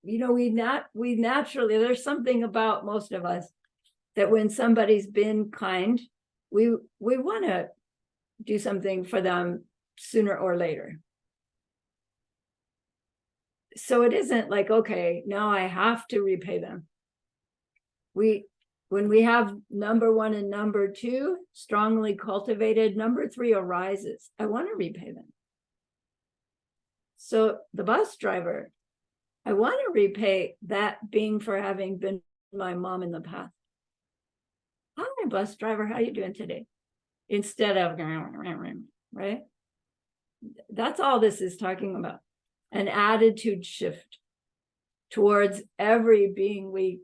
you know, we naturally, there's something about most of us that when somebody's been kind, we want to do something for them sooner or later. So it isn't like, okay, now I have to repay them. When we have number 1 and number 2 strongly cultivated, number 3 arises. I want to repay them. So the bus driver, I want to repay that being for having been my mom in the past. Hi, bus driver, how you doing today? Instead of, right? That's all this is talking about. An attitude shift towards every being we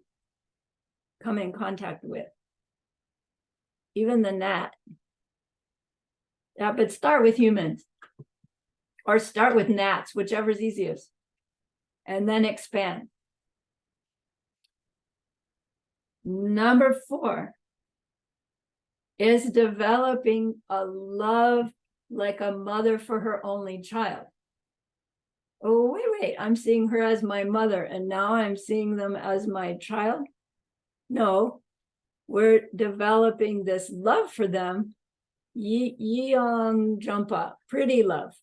come in contact with. Even the gnat. Yeah, but start with humans. Or start with gnats, whichever's easiest. And then expand. Number 4 is developing a love like a mother for her only child. Oh, wait, I'm seeing her as my mother, and now I'm seeing them as my child. No, we're developing this love for them. Yeong jump up, pretty love.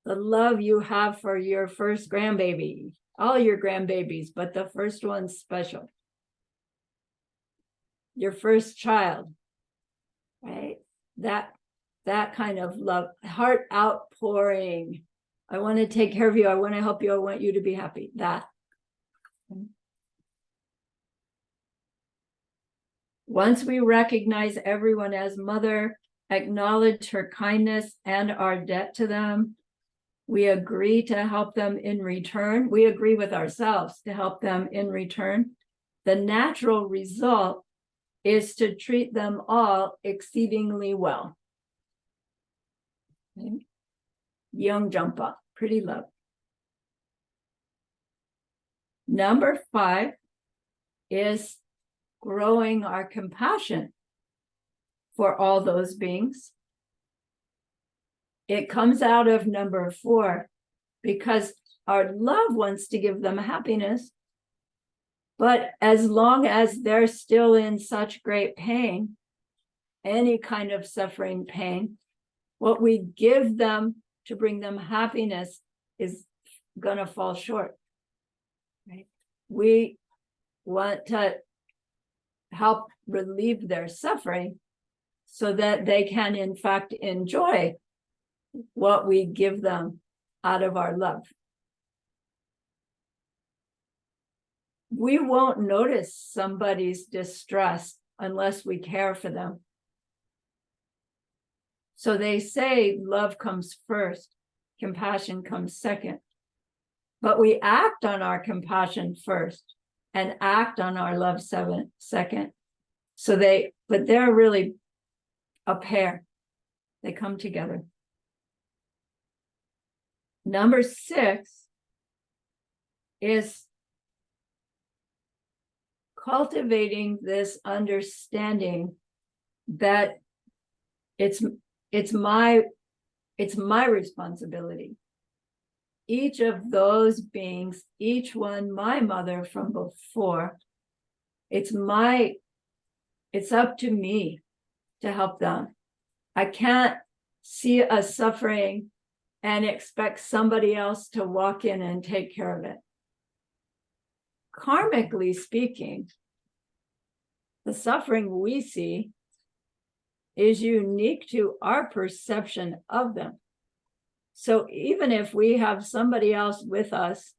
The love you have for your first grandbaby, all your grandbabies, but the first one's special. Your first child, right? That kind of love, heart outpouring. I want to take care of you. I want to help you. I want you to be happy. That. Once we recognize everyone as mother, acknowledge her kindness and our debt to them, we agree to help them in return. We agree with ourselves to help them in return. The natural result is to treat them all exceedingly well. Okay. Young jump up, pretty love. Number 5 is growing our compassion for all those beings. It comes out of number 4 because our love wants to give them happiness. But as long as they're still in such great pain, any kind of suffering pain, what we give them to bring them happiness is going to fall short. Right? We want to help relieve their suffering so that they can, in fact, enjoy what we give them out of our love. we won't notice somebody's distress unless we care for them. So they say love comes first, compassion comes second. But we act on our compassion first and act on our love second. So but they're really a pair. They come together. Number 6 is cultivating this understanding that it's my responsibility. Each of those beings, each one my mother from before, it's up to me to help them. I can't see us suffering and expect somebody else to walk in and take care of it. Karmically speaking, the suffering we see is unique to our perception of them. So even if we have somebody else with us,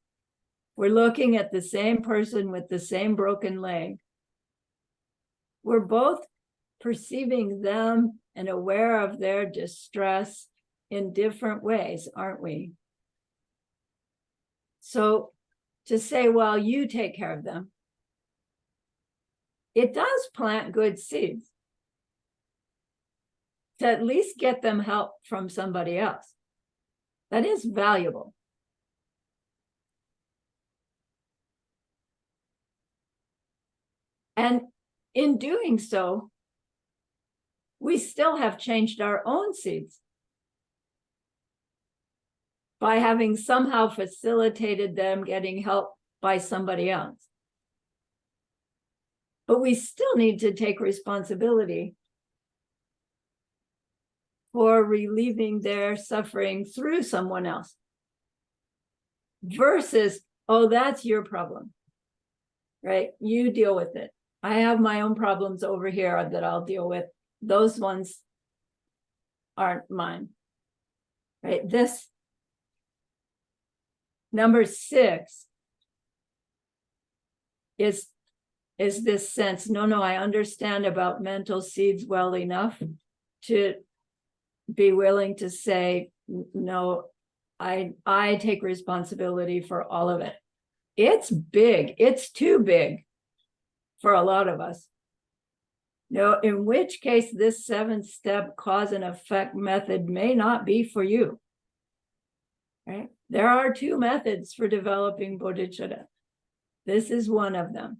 we're looking at the same person with the same broken leg. We're both perceiving them and aware of their distress in different ways, aren't we? So to say, well, you take care of them, it does plant good seeds to at least get them help from somebody else. That is valuable. And in doing so, we still have changed our own seeds by having somehow facilitated them getting help by somebody else. But we still need to take responsibility for relieving their suffering through someone else versus, oh, that's your problem, right? You deal with it. I have my own problems over here that I'll deal with. Those ones aren't mine, right? This number 6 is this sense, no, I understand about mental seeds well enough to be willing to say, no, I take responsibility for all of it. It's big. It's too big for a lot of us. No, in which case this 7-step cause and effect method may not be for you. Right? There are 2 methods for developing bodhicitta. This is one of them.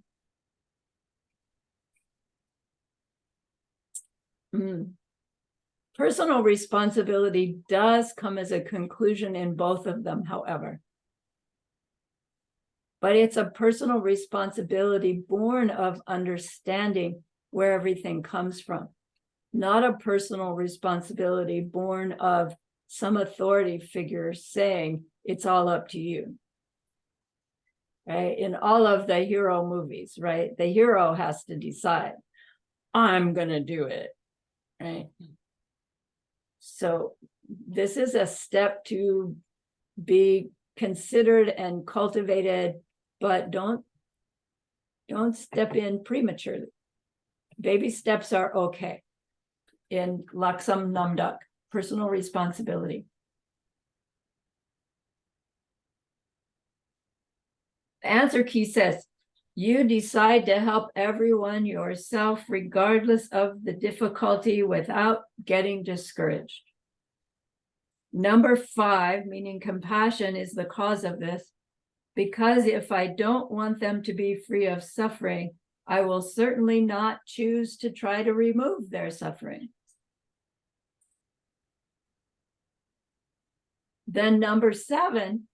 Personal responsibility does come as a conclusion in both of them, however. But it's a personal responsibility born of understanding where everything comes from, not a personal responsibility born of some authority figure saying it's all up to you. Right? In all of the hero movies, right? The hero has to decide, I'm going to do it. Right? So this is a step to be considered and cultivated, but don't step in prematurely. Baby steps are okay in Laksam Namdak, personal responsibility. The answer key says, you decide to help everyone yourself, regardless of the difficulty, without getting discouraged. Number 5, meaning compassion, is the cause of this, because if I don't want them to be free of suffering, I will certainly not choose to try to remove their suffering. Then number 7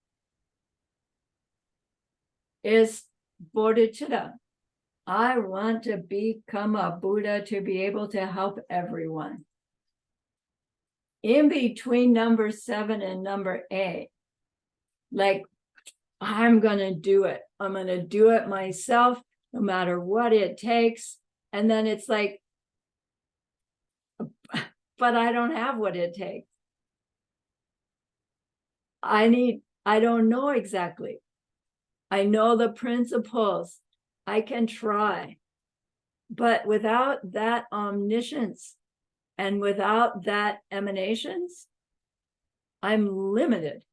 is bodhicitta. I want to become a Buddha to be able to help everyone. In between number 7 and number 8, like, I'm going to do it. I'm going to do it myself, no matter what it takes. And then it's like, but I don't have what it takes. I don't know exactly. I know the principles. I can try. But without that omniscience and without that emanations, I'm limited.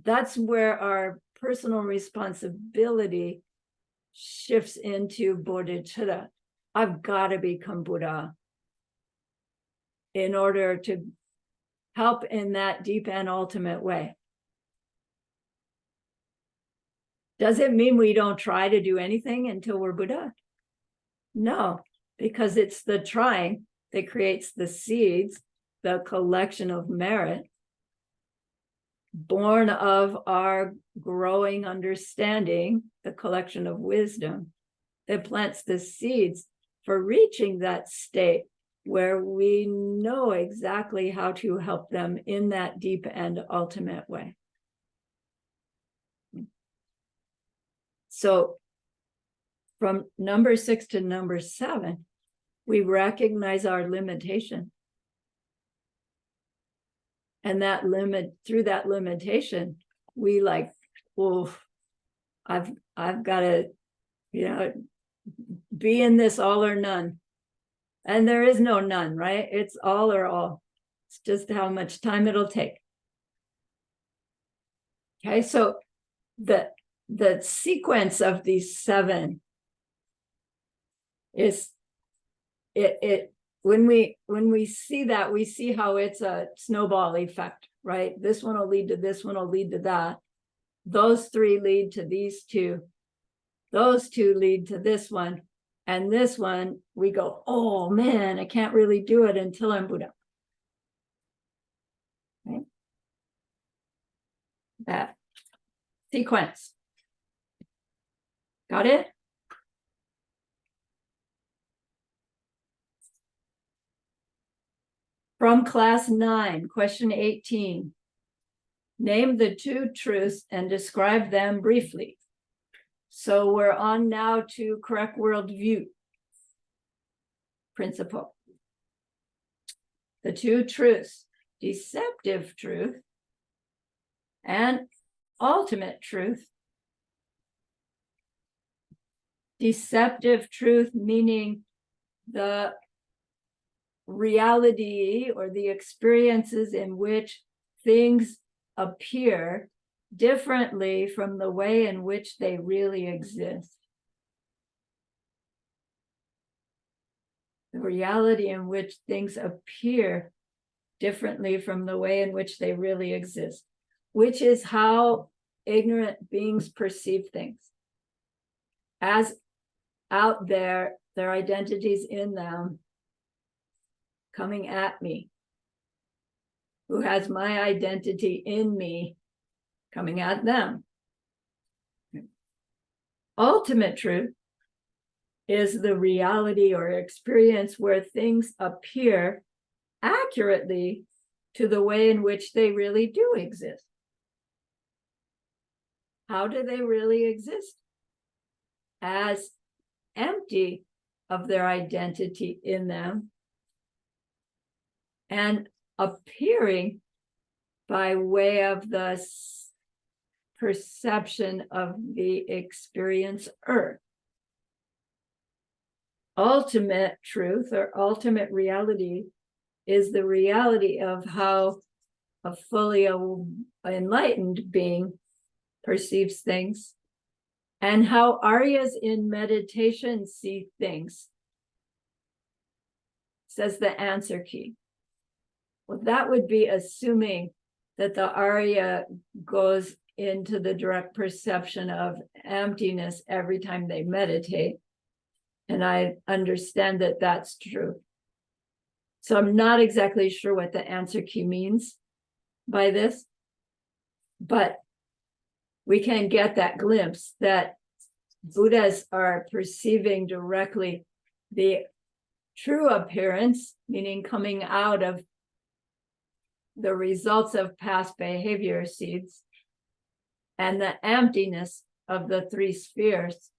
That's where our personal responsibility shifts into bodhicitta. I've got to become Buddha in order to help in that deep and ultimate way. Does it mean we don't try to do anything until we're Buddha? No, because it's the trying that creates the seeds, the collection of merit, born of our growing understanding, the collection of wisdom, that plants the seeds for reaching that state where we know exactly how to help them in that deep and ultimate way. So from number 6 to number 7, we recognize our limitation. And that limit, through that limitation, we like, oh, I've got to, be in this all or none. And there is no none, right? It's all or all. It's just how much time it'll take. Okay, so the sequence of these 7 is it when we see that, we see how it's a snowball effect, right? This one will lead to this one will lead to that. Those 3 lead to these 2. Those 2 lead to this one. And this one, we go, oh man, I can't really do it until I'm Buddha. Right? That sequence. Got it? From class 9, question 18. Name the 2 truths and describe them briefly. So we're on now to correct worldview principle. The 2 truths, deceptive truth and ultimate truth. Deceptive truth meaning the reality or the experiences in which things appear differently from the way in which they really exist. The reality in which things appear differently from the way in which they really exist, which is how ignorant beings perceive things. As out there, their identities in them coming at me. Who has my identity in me coming at them. Ultimate truth is the reality or experience where things appear accurately to the way in which they really do exist. How do they really exist? As empty of their identity in them and appearing by way of the perception of the experiencer. Ultimate truth or ultimate reality is the reality of how a fully enlightened being perceives things and how Aryas in meditation see things, says the answer key. Well, that would be assuming that the Arya goes into the direct perception of emptiness every time they meditate. And I understand that that's true. So I'm not exactly sure what the answer key means by this, but we can get that glimpse that Buddhas are perceiving directly the true appearance, meaning coming out of the results of past behavior seeds, and the emptiness of the 3 spheres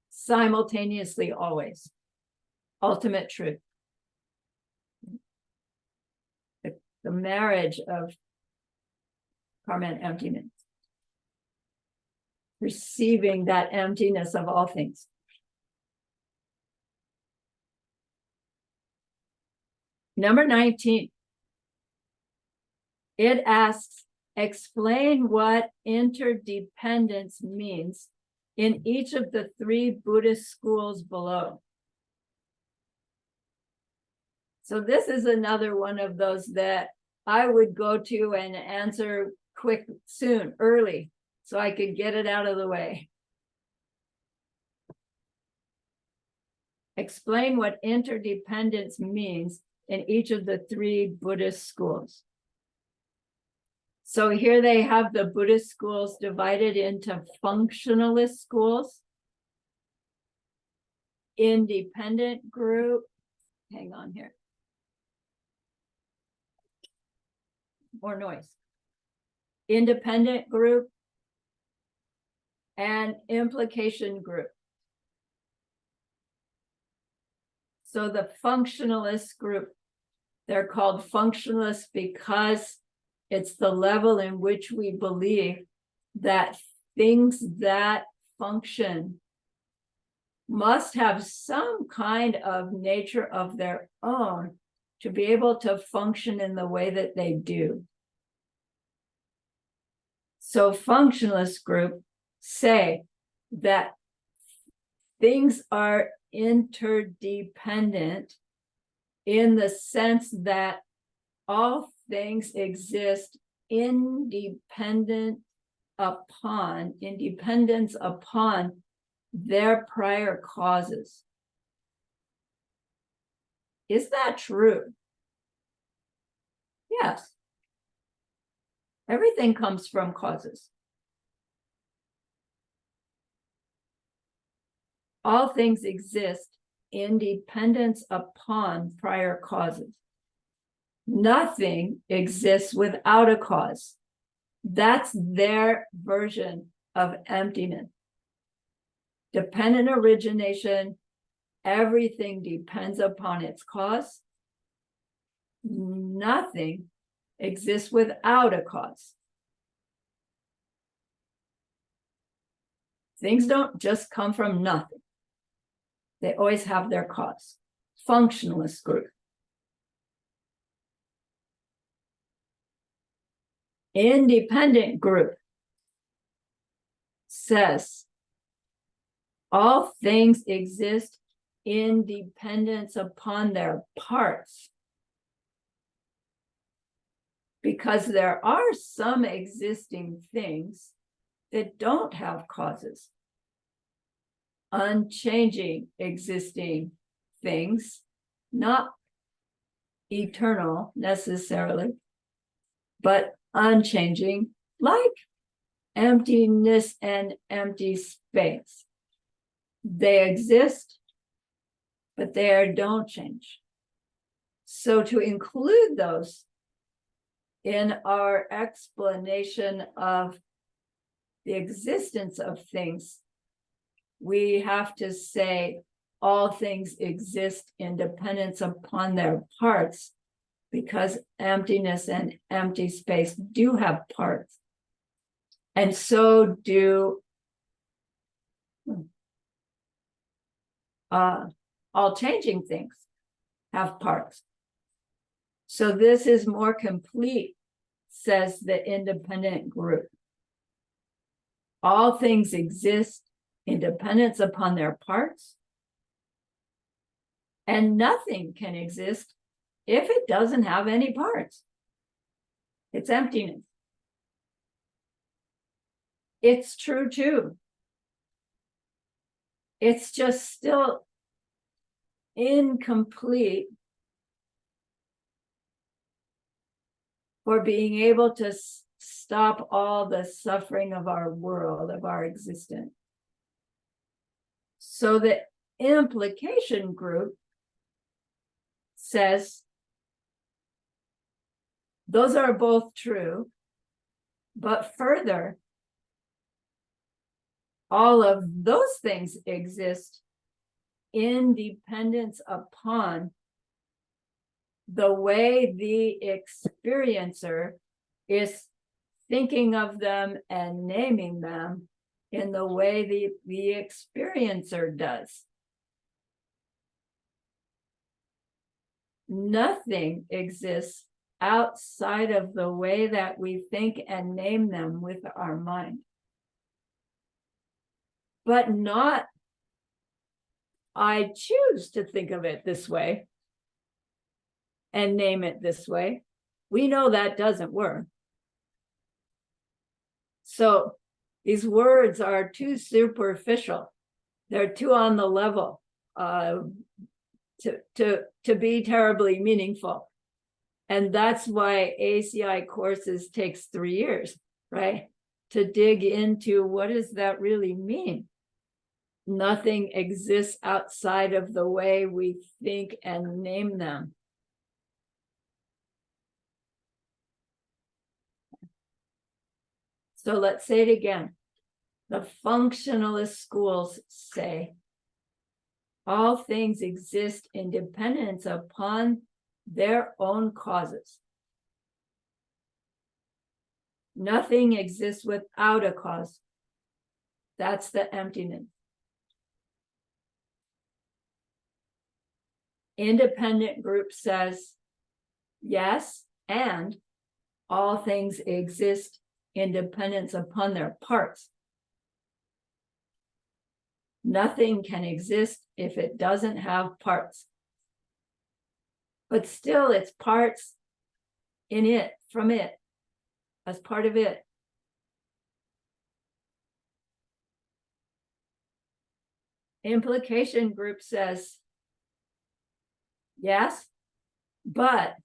simultaneously always. Ultimate truth. The marriage of karma and emptiness. perceiving that emptiness of all things. Number 19, it asks, explain what interdependence means in each of the 3 Buddhist schools below. So this is another one of those that I would go to and answer quick, soon, early, so I could get it out of the way. Explain what interdependence means in each of the 3 Buddhist schools. So here they have the Buddhist schools divided into functionalist schools, independent group, hang on here, more noise, independent group, and implication group. So the functionalist group, they're called functionalists because it's the level in which we believe that things that function must have some kind of nature of their own to be able to function in the way that they do. So functionalist group say that things are interdependent in the sense that all things exist independence upon their prior causes. Is that true? Yes. Everything comes from causes. All things exist in dependence upon prior causes. Nothing exists without a cause. That's their version of emptiness. Dependent origination, everything depends upon its cause. Nothing exists without a cause. Things don't just come from nothing. They always have their cause. Functionalist group. Independent group says all things exist in dependence upon their parts, because there are some existing things that don't have causes. Unchanging existing things, not eternal necessarily, but unchanging, like emptiness and empty space. They exist, but they don't change. So to include those in our explanation of the existence of things, we have to say all things exist in dependence upon their parts, because emptiness and empty space do have parts. And so do all changing things have parts. So this is more complete, says the independent group. All things exist in dependence upon their parts, and nothing can exist if it doesn't have any parts. It's emptiness. It's true too. It's just still incomplete for being able to stop all the suffering of our world, of our existence. So the implication group says those are both true, but further, all of those things exist in dependence upon the way the experiencer is thinking of them and naming them in the way the experiencer does. Nothing exists outside of the way that we think and name them with our mind. But not, I choose to think of it this way and name it this way. We know that doesn't work. So these words are too superficial. They're too on the level to be terribly meaningful. And that's why ACI courses takes 3 years, right? To dig into what does that really mean? Nothing exists outside of the way we think and name them. So let's say it again. The functionalist schools say all things exist in dependence upon their own causes. Nothing exists without a cause. That's the emptiness. Independent group says, yes, and all things exist in dependence upon their parts. Nothing can exist if it doesn't have parts. But still, it's parts in it, from it, as part of it. Implication group says, yes, but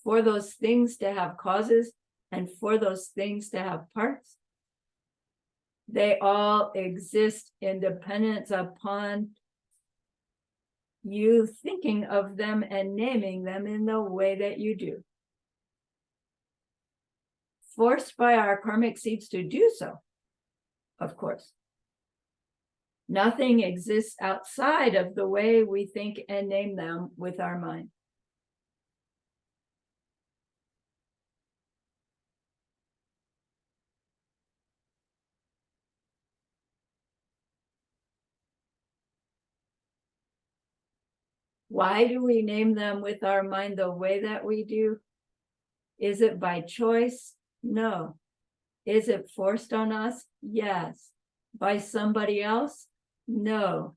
for those things to have causes and for those things to have parts, they all exist in dependence upon you thinking of them and naming them in the way that you do. Forced by our karmic seeds to do so, of course. Nothing exists outside of the way we think and name them with our mind. Why do we name them with our mind the way that we do? Is it by choice? No. Is it forced on us? Yes. By somebody else? No.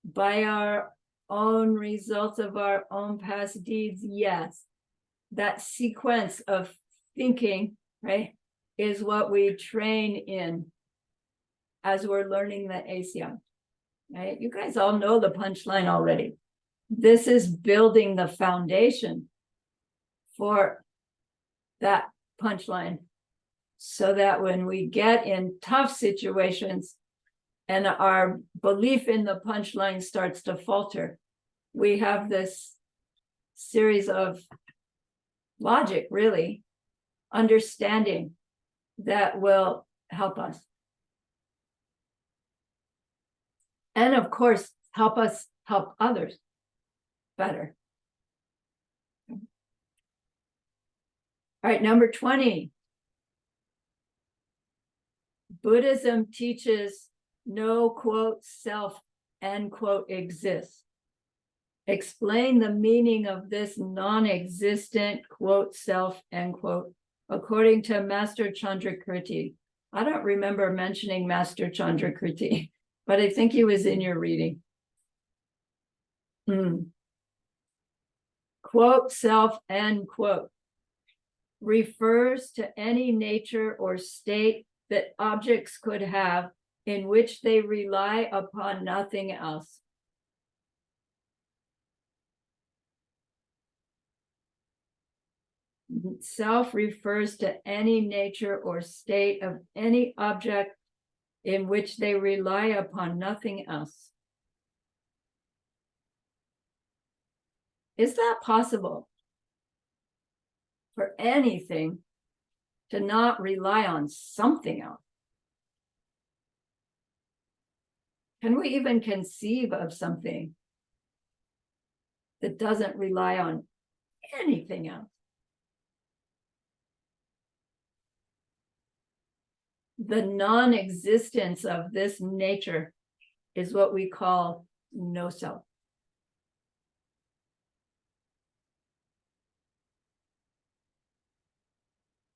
By our own results of our own past deeds? Yes. That sequence of thinking, right, is what we train in as we're learning the ACI, right? You guys all know the punchline already. This is building the foundation for that punchline so that when we get in tough situations and our belief in the punchline starts to falter, we have this series of logic, really, understanding that will help us. And of course, help us help others better. All right, number 20. Buddhism teaches no, quote, self, end quote, exists. Explain the meaning of this non-existent, quote, self, end quote, according to Master Chandrakriti. I don't remember mentioning Master Chandrakriti, but I think he was in your reading. Quote, self, end quote, refers to any nature or state that objects could have in which they rely upon nothing else. Self refers to any nature or state of any object in which they rely upon nothing else. Is that possible for anything to not rely on something else? Can we even conceive of something that doesn't rely on anything else? the non-existence of this nature is what we call no self.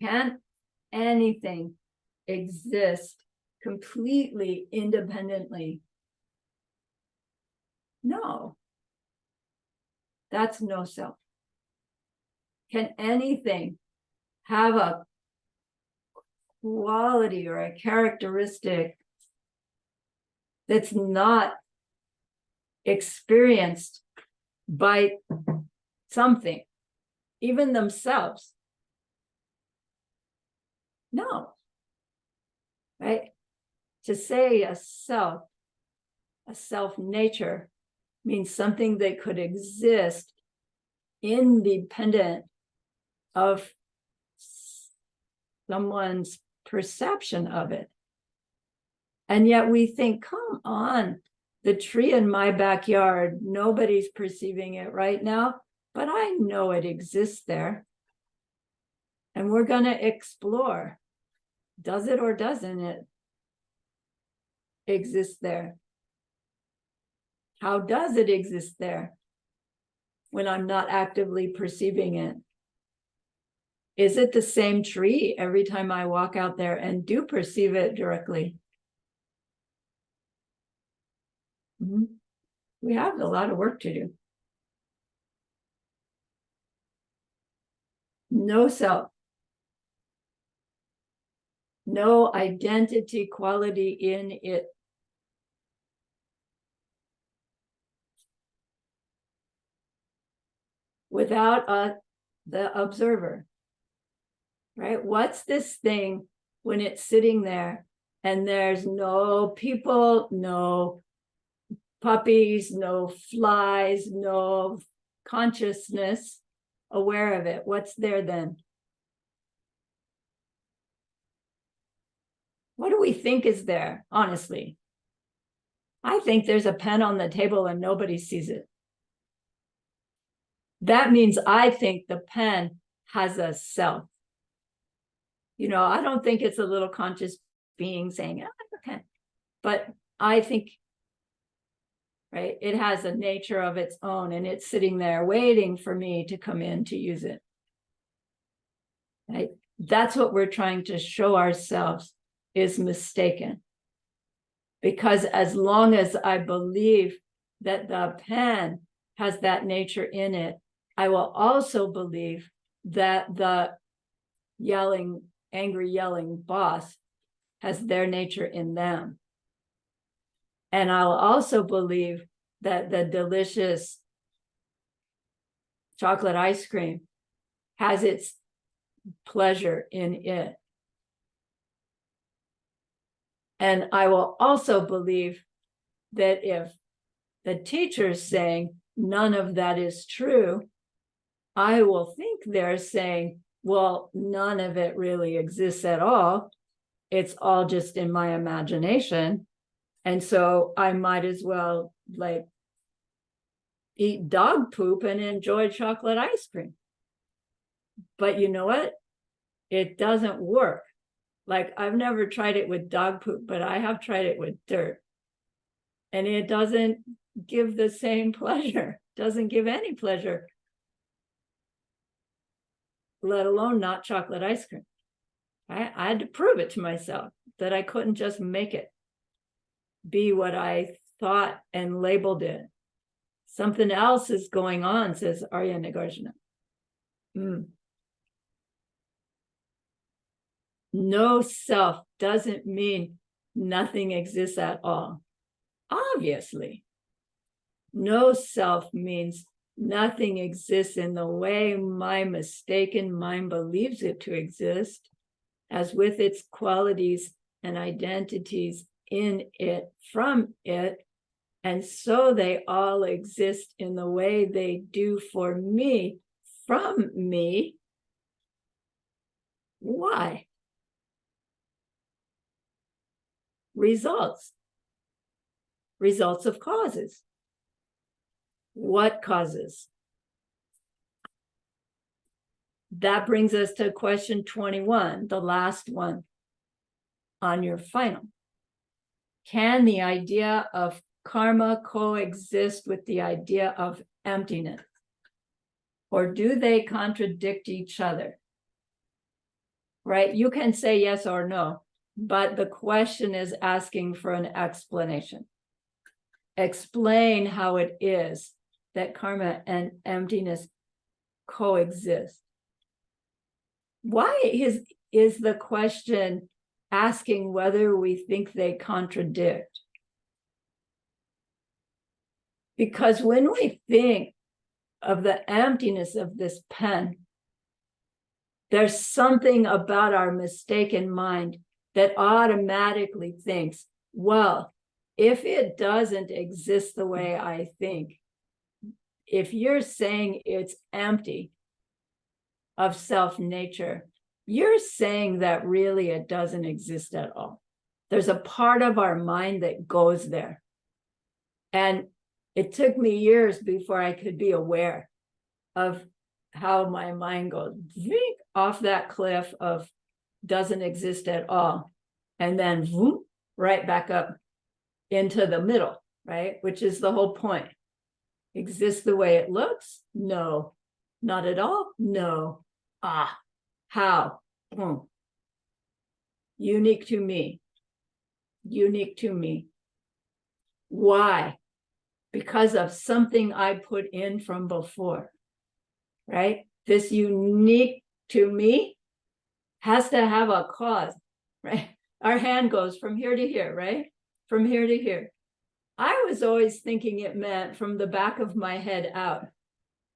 Can anything exist completely independently? No. That's no self. Can anything have a quality or a characteristic that's not experienced by something, even themselves? No. Right? To say a self nature, means something that could exist independent of someone's perception of it. And yet we think, come on, the tree in my backyard, nobody's perceiving it right now, but I know it exists there. And we're going to explore, does it or doesn't it exist there? How does it exist there when I'm not actively perceiving it? Is it the same tree every time I walk out there and do perceive it directly? We have a lot of work to do. No self. No identity quality in it. Without the observer, right? What's this thing when it's sitting there and there's no people, no puppies, no flies, no consciousness aware of it? What's there then? What do we think is there, honestly? I think there's a pen on the table and nobody sees it. That means I think the pen has a self. You know, I don't think it's a little conscious being saying, oh, okay. But I think, right, it has a nature of its own and it's sitting there waiting for me to come in to use it. Right? That's what we're trying to show ourselves is mistaken. Because as long as I believe that the pen has that nature in it, I will also believe that the yelling, angry yelling boss has their nature in them. And I'll also believe that the delicious chocolate ice cream has its pleasure in it. And I will also believe that if the teacher's saying none of that is true, I will think they're saying, well, none of it really exists at all. It's all just in my imagination. And so I might as well like eat dog poop and enjoy chocolate ice cream. But you know what? It doesn't work. Like I've never tried it with dog poop, but I have tried it with dirt. And it doesn't give the same pleasure, doesn't give any pleasure, let alone not chocolate ice cream. I had to prove it to myself that I couldn't just make it be what I thought and labeled it. Something else is going on, says Arya Nagarjuna. No self doesn't mean nothing exists at all. Obviously, no self means nothing exists in the way my mistaken mind believes it to exist, as with its qualities and identities in it, from it, and so they all exist in the way they do for me, from me. Why? Results of causes. What causes? That brings us to question 21, the last one. on your final. Can the idea of karma coexist with the idea of emptiness? Or do they contradict each other? Right? You can say yes or no, but the question is asking for an explanation. Explain how it is that karma and emptiness coexist. Why is the question asking whether we think they contradict? Because when we think of the emptiness of this pen, there's something about our mistaken mind that automatically thinks, well, if it doesn't exist the way I think, if you're saying it's empty of self-nature, you're saying that really it doesn't exist at all. There's a part of our mind that goes there. And it took me years before I could be aware of how my mind goes off that cliff of doesn't exist at all. And then whoop, right back up into the middle, right? Which is the whole point. Exists the way it looks? No. Not at all? No. Ah, how? Unique to me. Unique to me. Why? Because of something I put in from before, right? This unique to me has to have a cause, right? Our hand goes from here to here, right? From here to here. I was always thinking it meant from the back of my head out.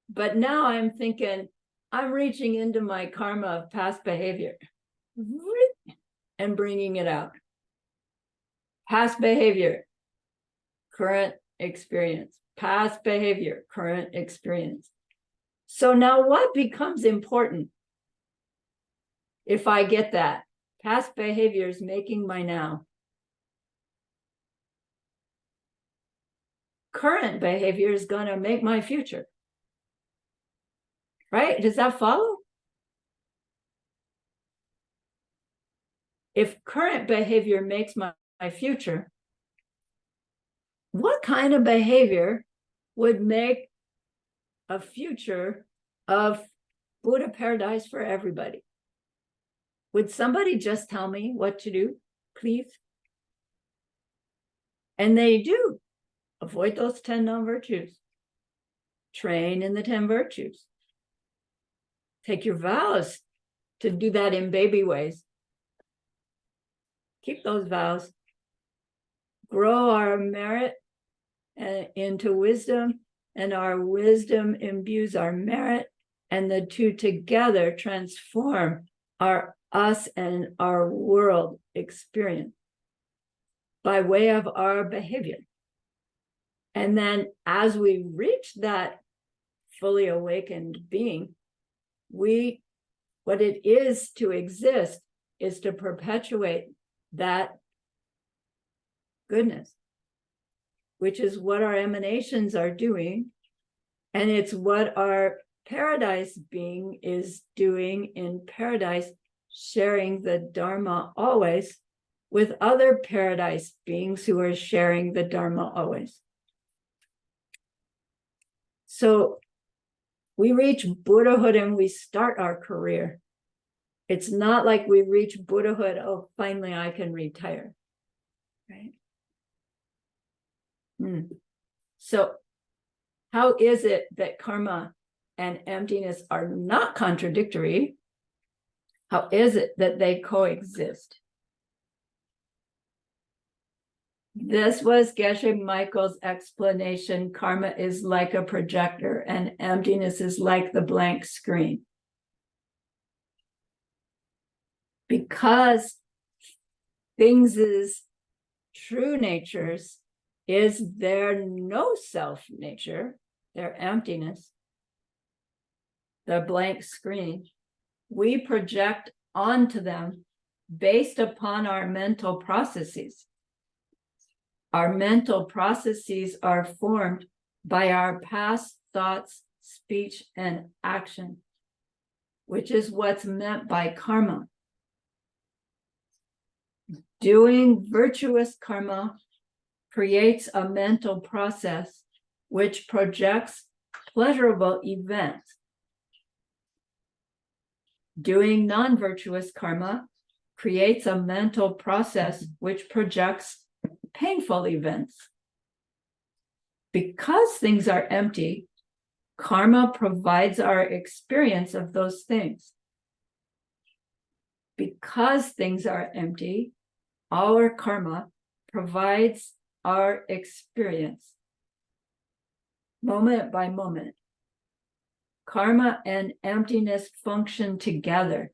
But now I'm thinking I'm reaching into my karma of past behavior and bringing it out. Past behavior, current experience. Past behavior, current experience. So now what becomes important if I get that? Past behavior is making my now. Current behavior is going to make my future. Right? Does that follow? If current behavior makes my future, what kind of behavior would make a future of Buddha paradise for everybody? Would somebody just tell me what to do, please? And they do. Avoid those 10 non-virtues. Train in the 10 virtues. Take your vows to do that in baby ways. Keep those vows. Grow our merit into wisdom, and our wisdom imbues our merit, and the two together transform us and our world experience by way of our behavior. And then as we reach that fully awakened being, what it is to exist is to perpetuate that goodness, which is what our emanations are doing. And it's what our paradise being is doing in paradise, sharing the Dharma always with other paradise beings who are sharing the Dharma always. So we reach Buddhahood and we start our career. It's not like we reach Buddhahood, oh, finally I can retire, right? So how is it that karma and emptiness are not contradictory? How is it that they coexist? This was Geshe Michael's explanation. Karma is like a projector and emptiness is like the blank screen. Because things' true natures is their no self nature, their emptiness, the blank screen, we project onto them based upon our mental processes. Our mental processes are formed by our past thoughts, speech, and action, which is what's meant by karma. Doing virtuous karma creates a mental process which projects pleasurable events. Doing non-virtuous karma creates a mental process which projects painful events. Because things are empty, karma provides our experience of those things. Because things are empty, our karma provides our experience moment by moment. Karma and emptiness function together.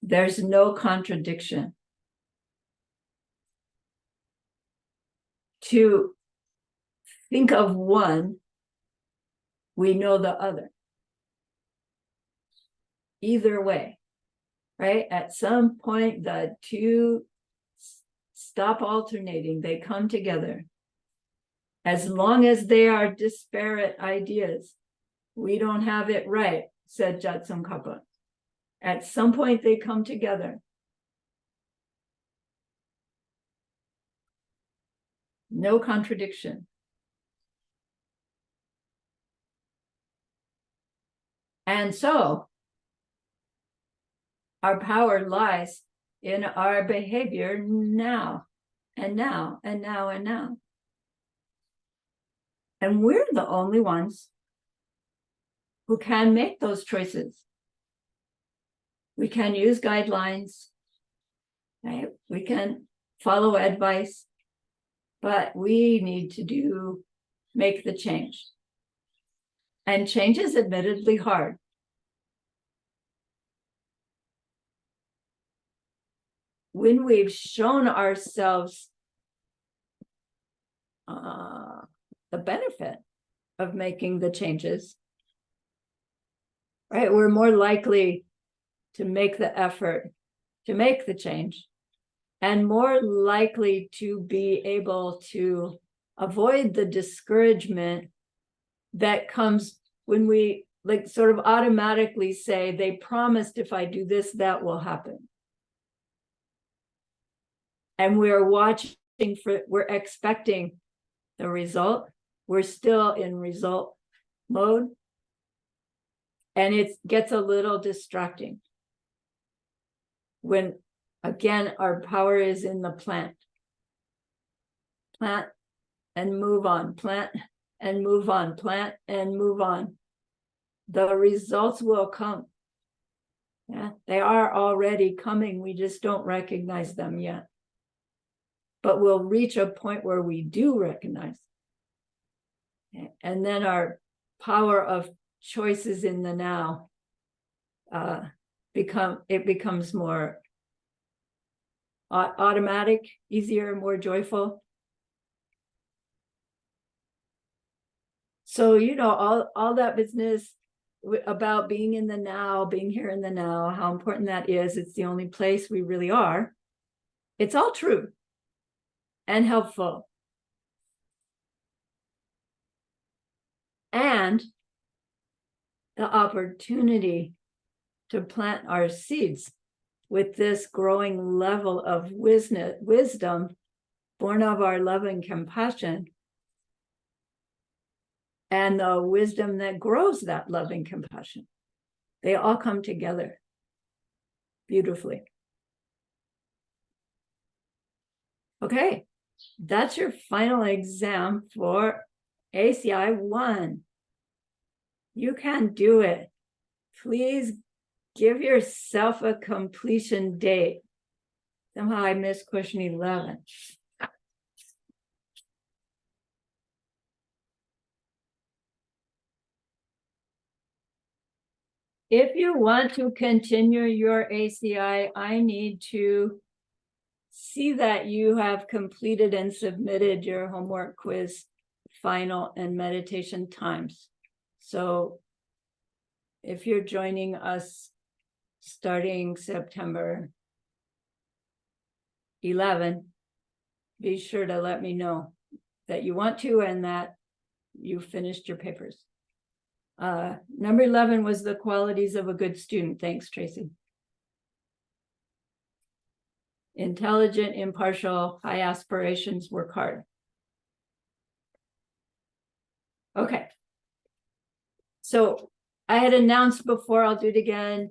There's no contradiction. To think of one, we know the other. Either way, right? At some point, the two stop alternating, they come together. As long as they are disparate ideas, we don't have it right, said Tsongkhapa. At some point, they come together. No contradiction. And so, our power lies in our behavior now, and now, and now, and now. And we're the only ones who can make those choices. We can use guidelines, right? We can follow advice, but we need to make the change. And change is admittedly hard. When we've shown ourselves the benefit of making the changes, right? We're more likely to make the effort to make the change and more likely to be able to avoid the discouragement that comes when we like sort of automatically say, they promised if I do this, that will happen. And we're we're expecting the result. We're still in result mode. And it gets a little distracting when, again, our power is in the plant. Plant and move on, plant and move on, plant and move on. The results will come. Yeah, they are already coming. We just don't recognize them yet. But we'll reach a point where we do recognize. And then our power of choices in the now becomes more automatic, easier, more joyful. So, all that business about being in the now, being here in the now, how important that is. It's the only place we really are. It's all true and helpful. And the opportunity to plant our seeds with this growing level of wisdom born of our love and compassion, and the wisdom that grows that love and compassion. They all come together beautifully. Okay, that's your final exam for ACI 1. You can do it. Please give yourself a completion date. Somehow I missed question 11. If you want to continue your ACI, I need to see that you have completed and submitted your homework quiz, final, and meditation times. So if you're joining us starting September 11, be sure to let me know that you want to and that you finished your papers. Number 11 was the qualities of a good student. Thanks, Tracy. intelligent, impartial, high aspirations, work hard. Okay. So I had announced before, I'll do it again.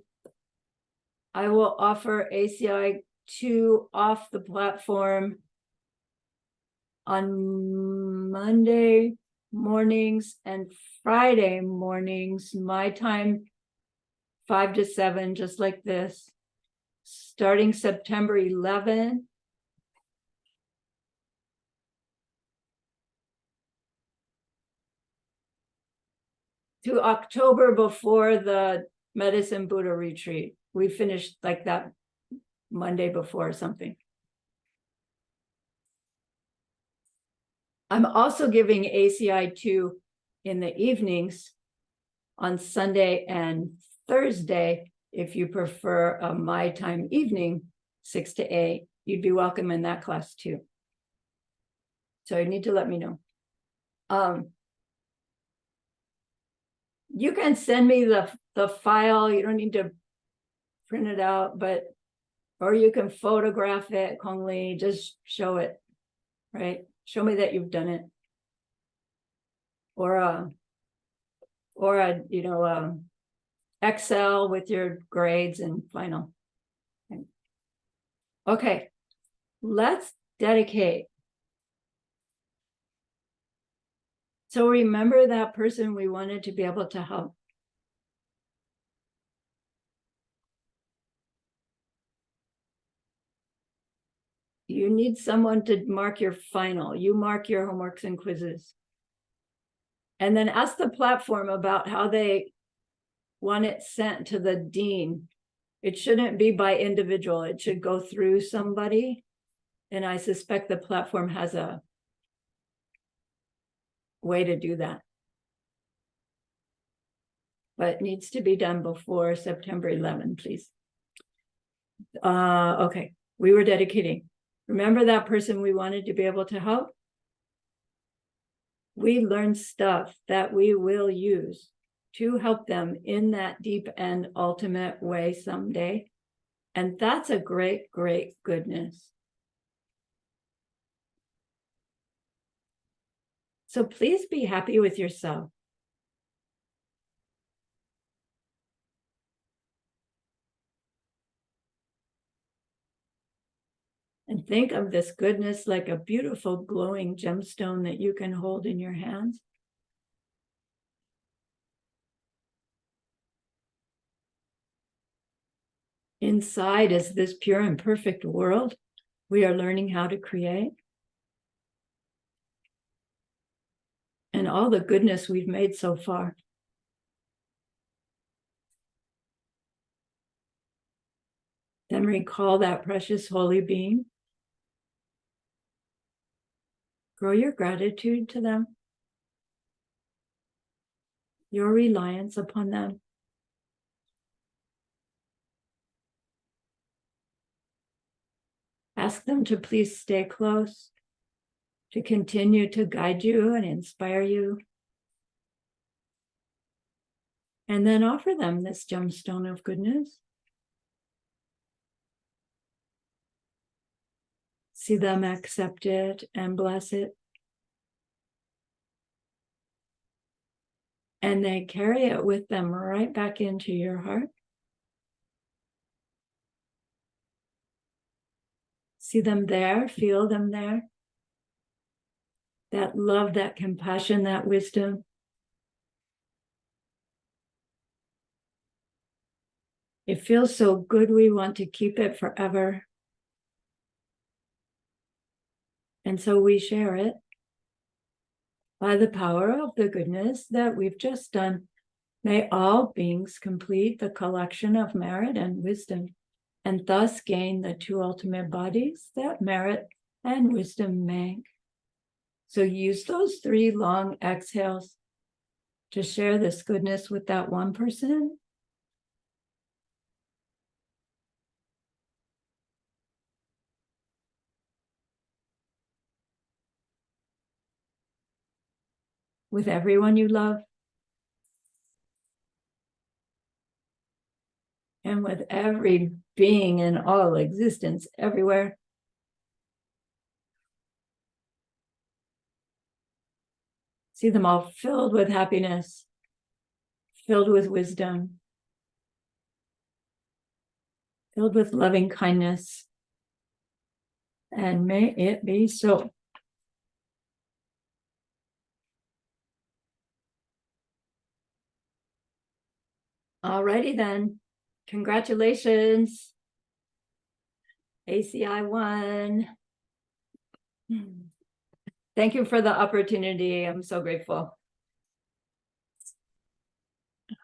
I will offer ACI 2 off the platform on Monday mornings and Friday mornings, my time, 5 to 7, just like this, starting September 11. To October before the Medicine Buddha retreat. We finished like that Monday before or something. I'm also giving ACI 2 in the evenings on Sunday and Thursday. If you prefer a my time evening, 6 to 8, you'd be welcome in that class too. So you need to let me know. You can send me the file. You don't need to print it out, or you can photograph it, Kong Li, just show it, right? Show me that you've done it. Or a Excel with your grades and final. Okay, let's dedicate. So remember that person we wanted to be able to help. You need someone to mark your final. You mark your homeworks and quizzes. And then ask the platform about how they want it sent to the dean. It shouldn't be by individual. It should go through somebody. And I suspect the platform has a way to do that. But it needs to be done before September 11, please. Okay, we were dedicating. Remember that person we wanted to be able to help? We learned stuff that we will use to help them in that deep and ultimate way someday. And that's a great, great goodness. So please be happy with yourself. And think of this goodness like a beautiful glowing gemstone that you can hold in your hands. Inside is this pure and perfect world we are learning how to create. And all the goodness we've made so far. Then recall that precious holy being. Grow your gratitude to them, your reliance upon them. Ask them to please stay close, to continue to guide you and inspire you. And then offer them this gemstone of goodness. See them accept it and bless it. And they carry it with them right back into your heart. See them there, feel them there. That love, that compassion, that wisdom. It feels so good, we want to keep it forever. And so we share it by the power of the goodness that we've just done. May all beings complete the collection of merit and wisdom, and thus gain the 2 ultimate bodies that merit and wisdom make. So use those 3 long exhales to share this goodness with that one person. With everyone you love. and with every being in all existence everywhere. See them all filled with happiness, filled with wisdom, filled with loving kindness. And may it be so. Alrighty then. Congratulations. ACI won. Thank you for the opportunity. I'm so grateful.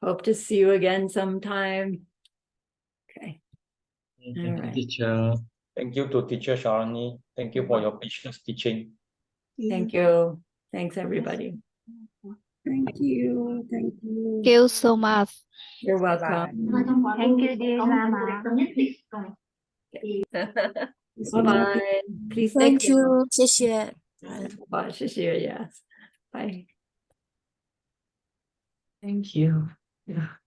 Hope to see you again sometime. Okay. Thank you, All right. teacher. Thank you to teacher Sarahni. Thank you for your patience teaching. Thank you. Thanks, everybody. Thank you. Thank you. Thank you so much. You're Bye. welcome. Thank you, dear Lama. Bye-bye. Please take Thank care. you. 谢谢。Bye. Yes. Bye. Thank you. Yeah.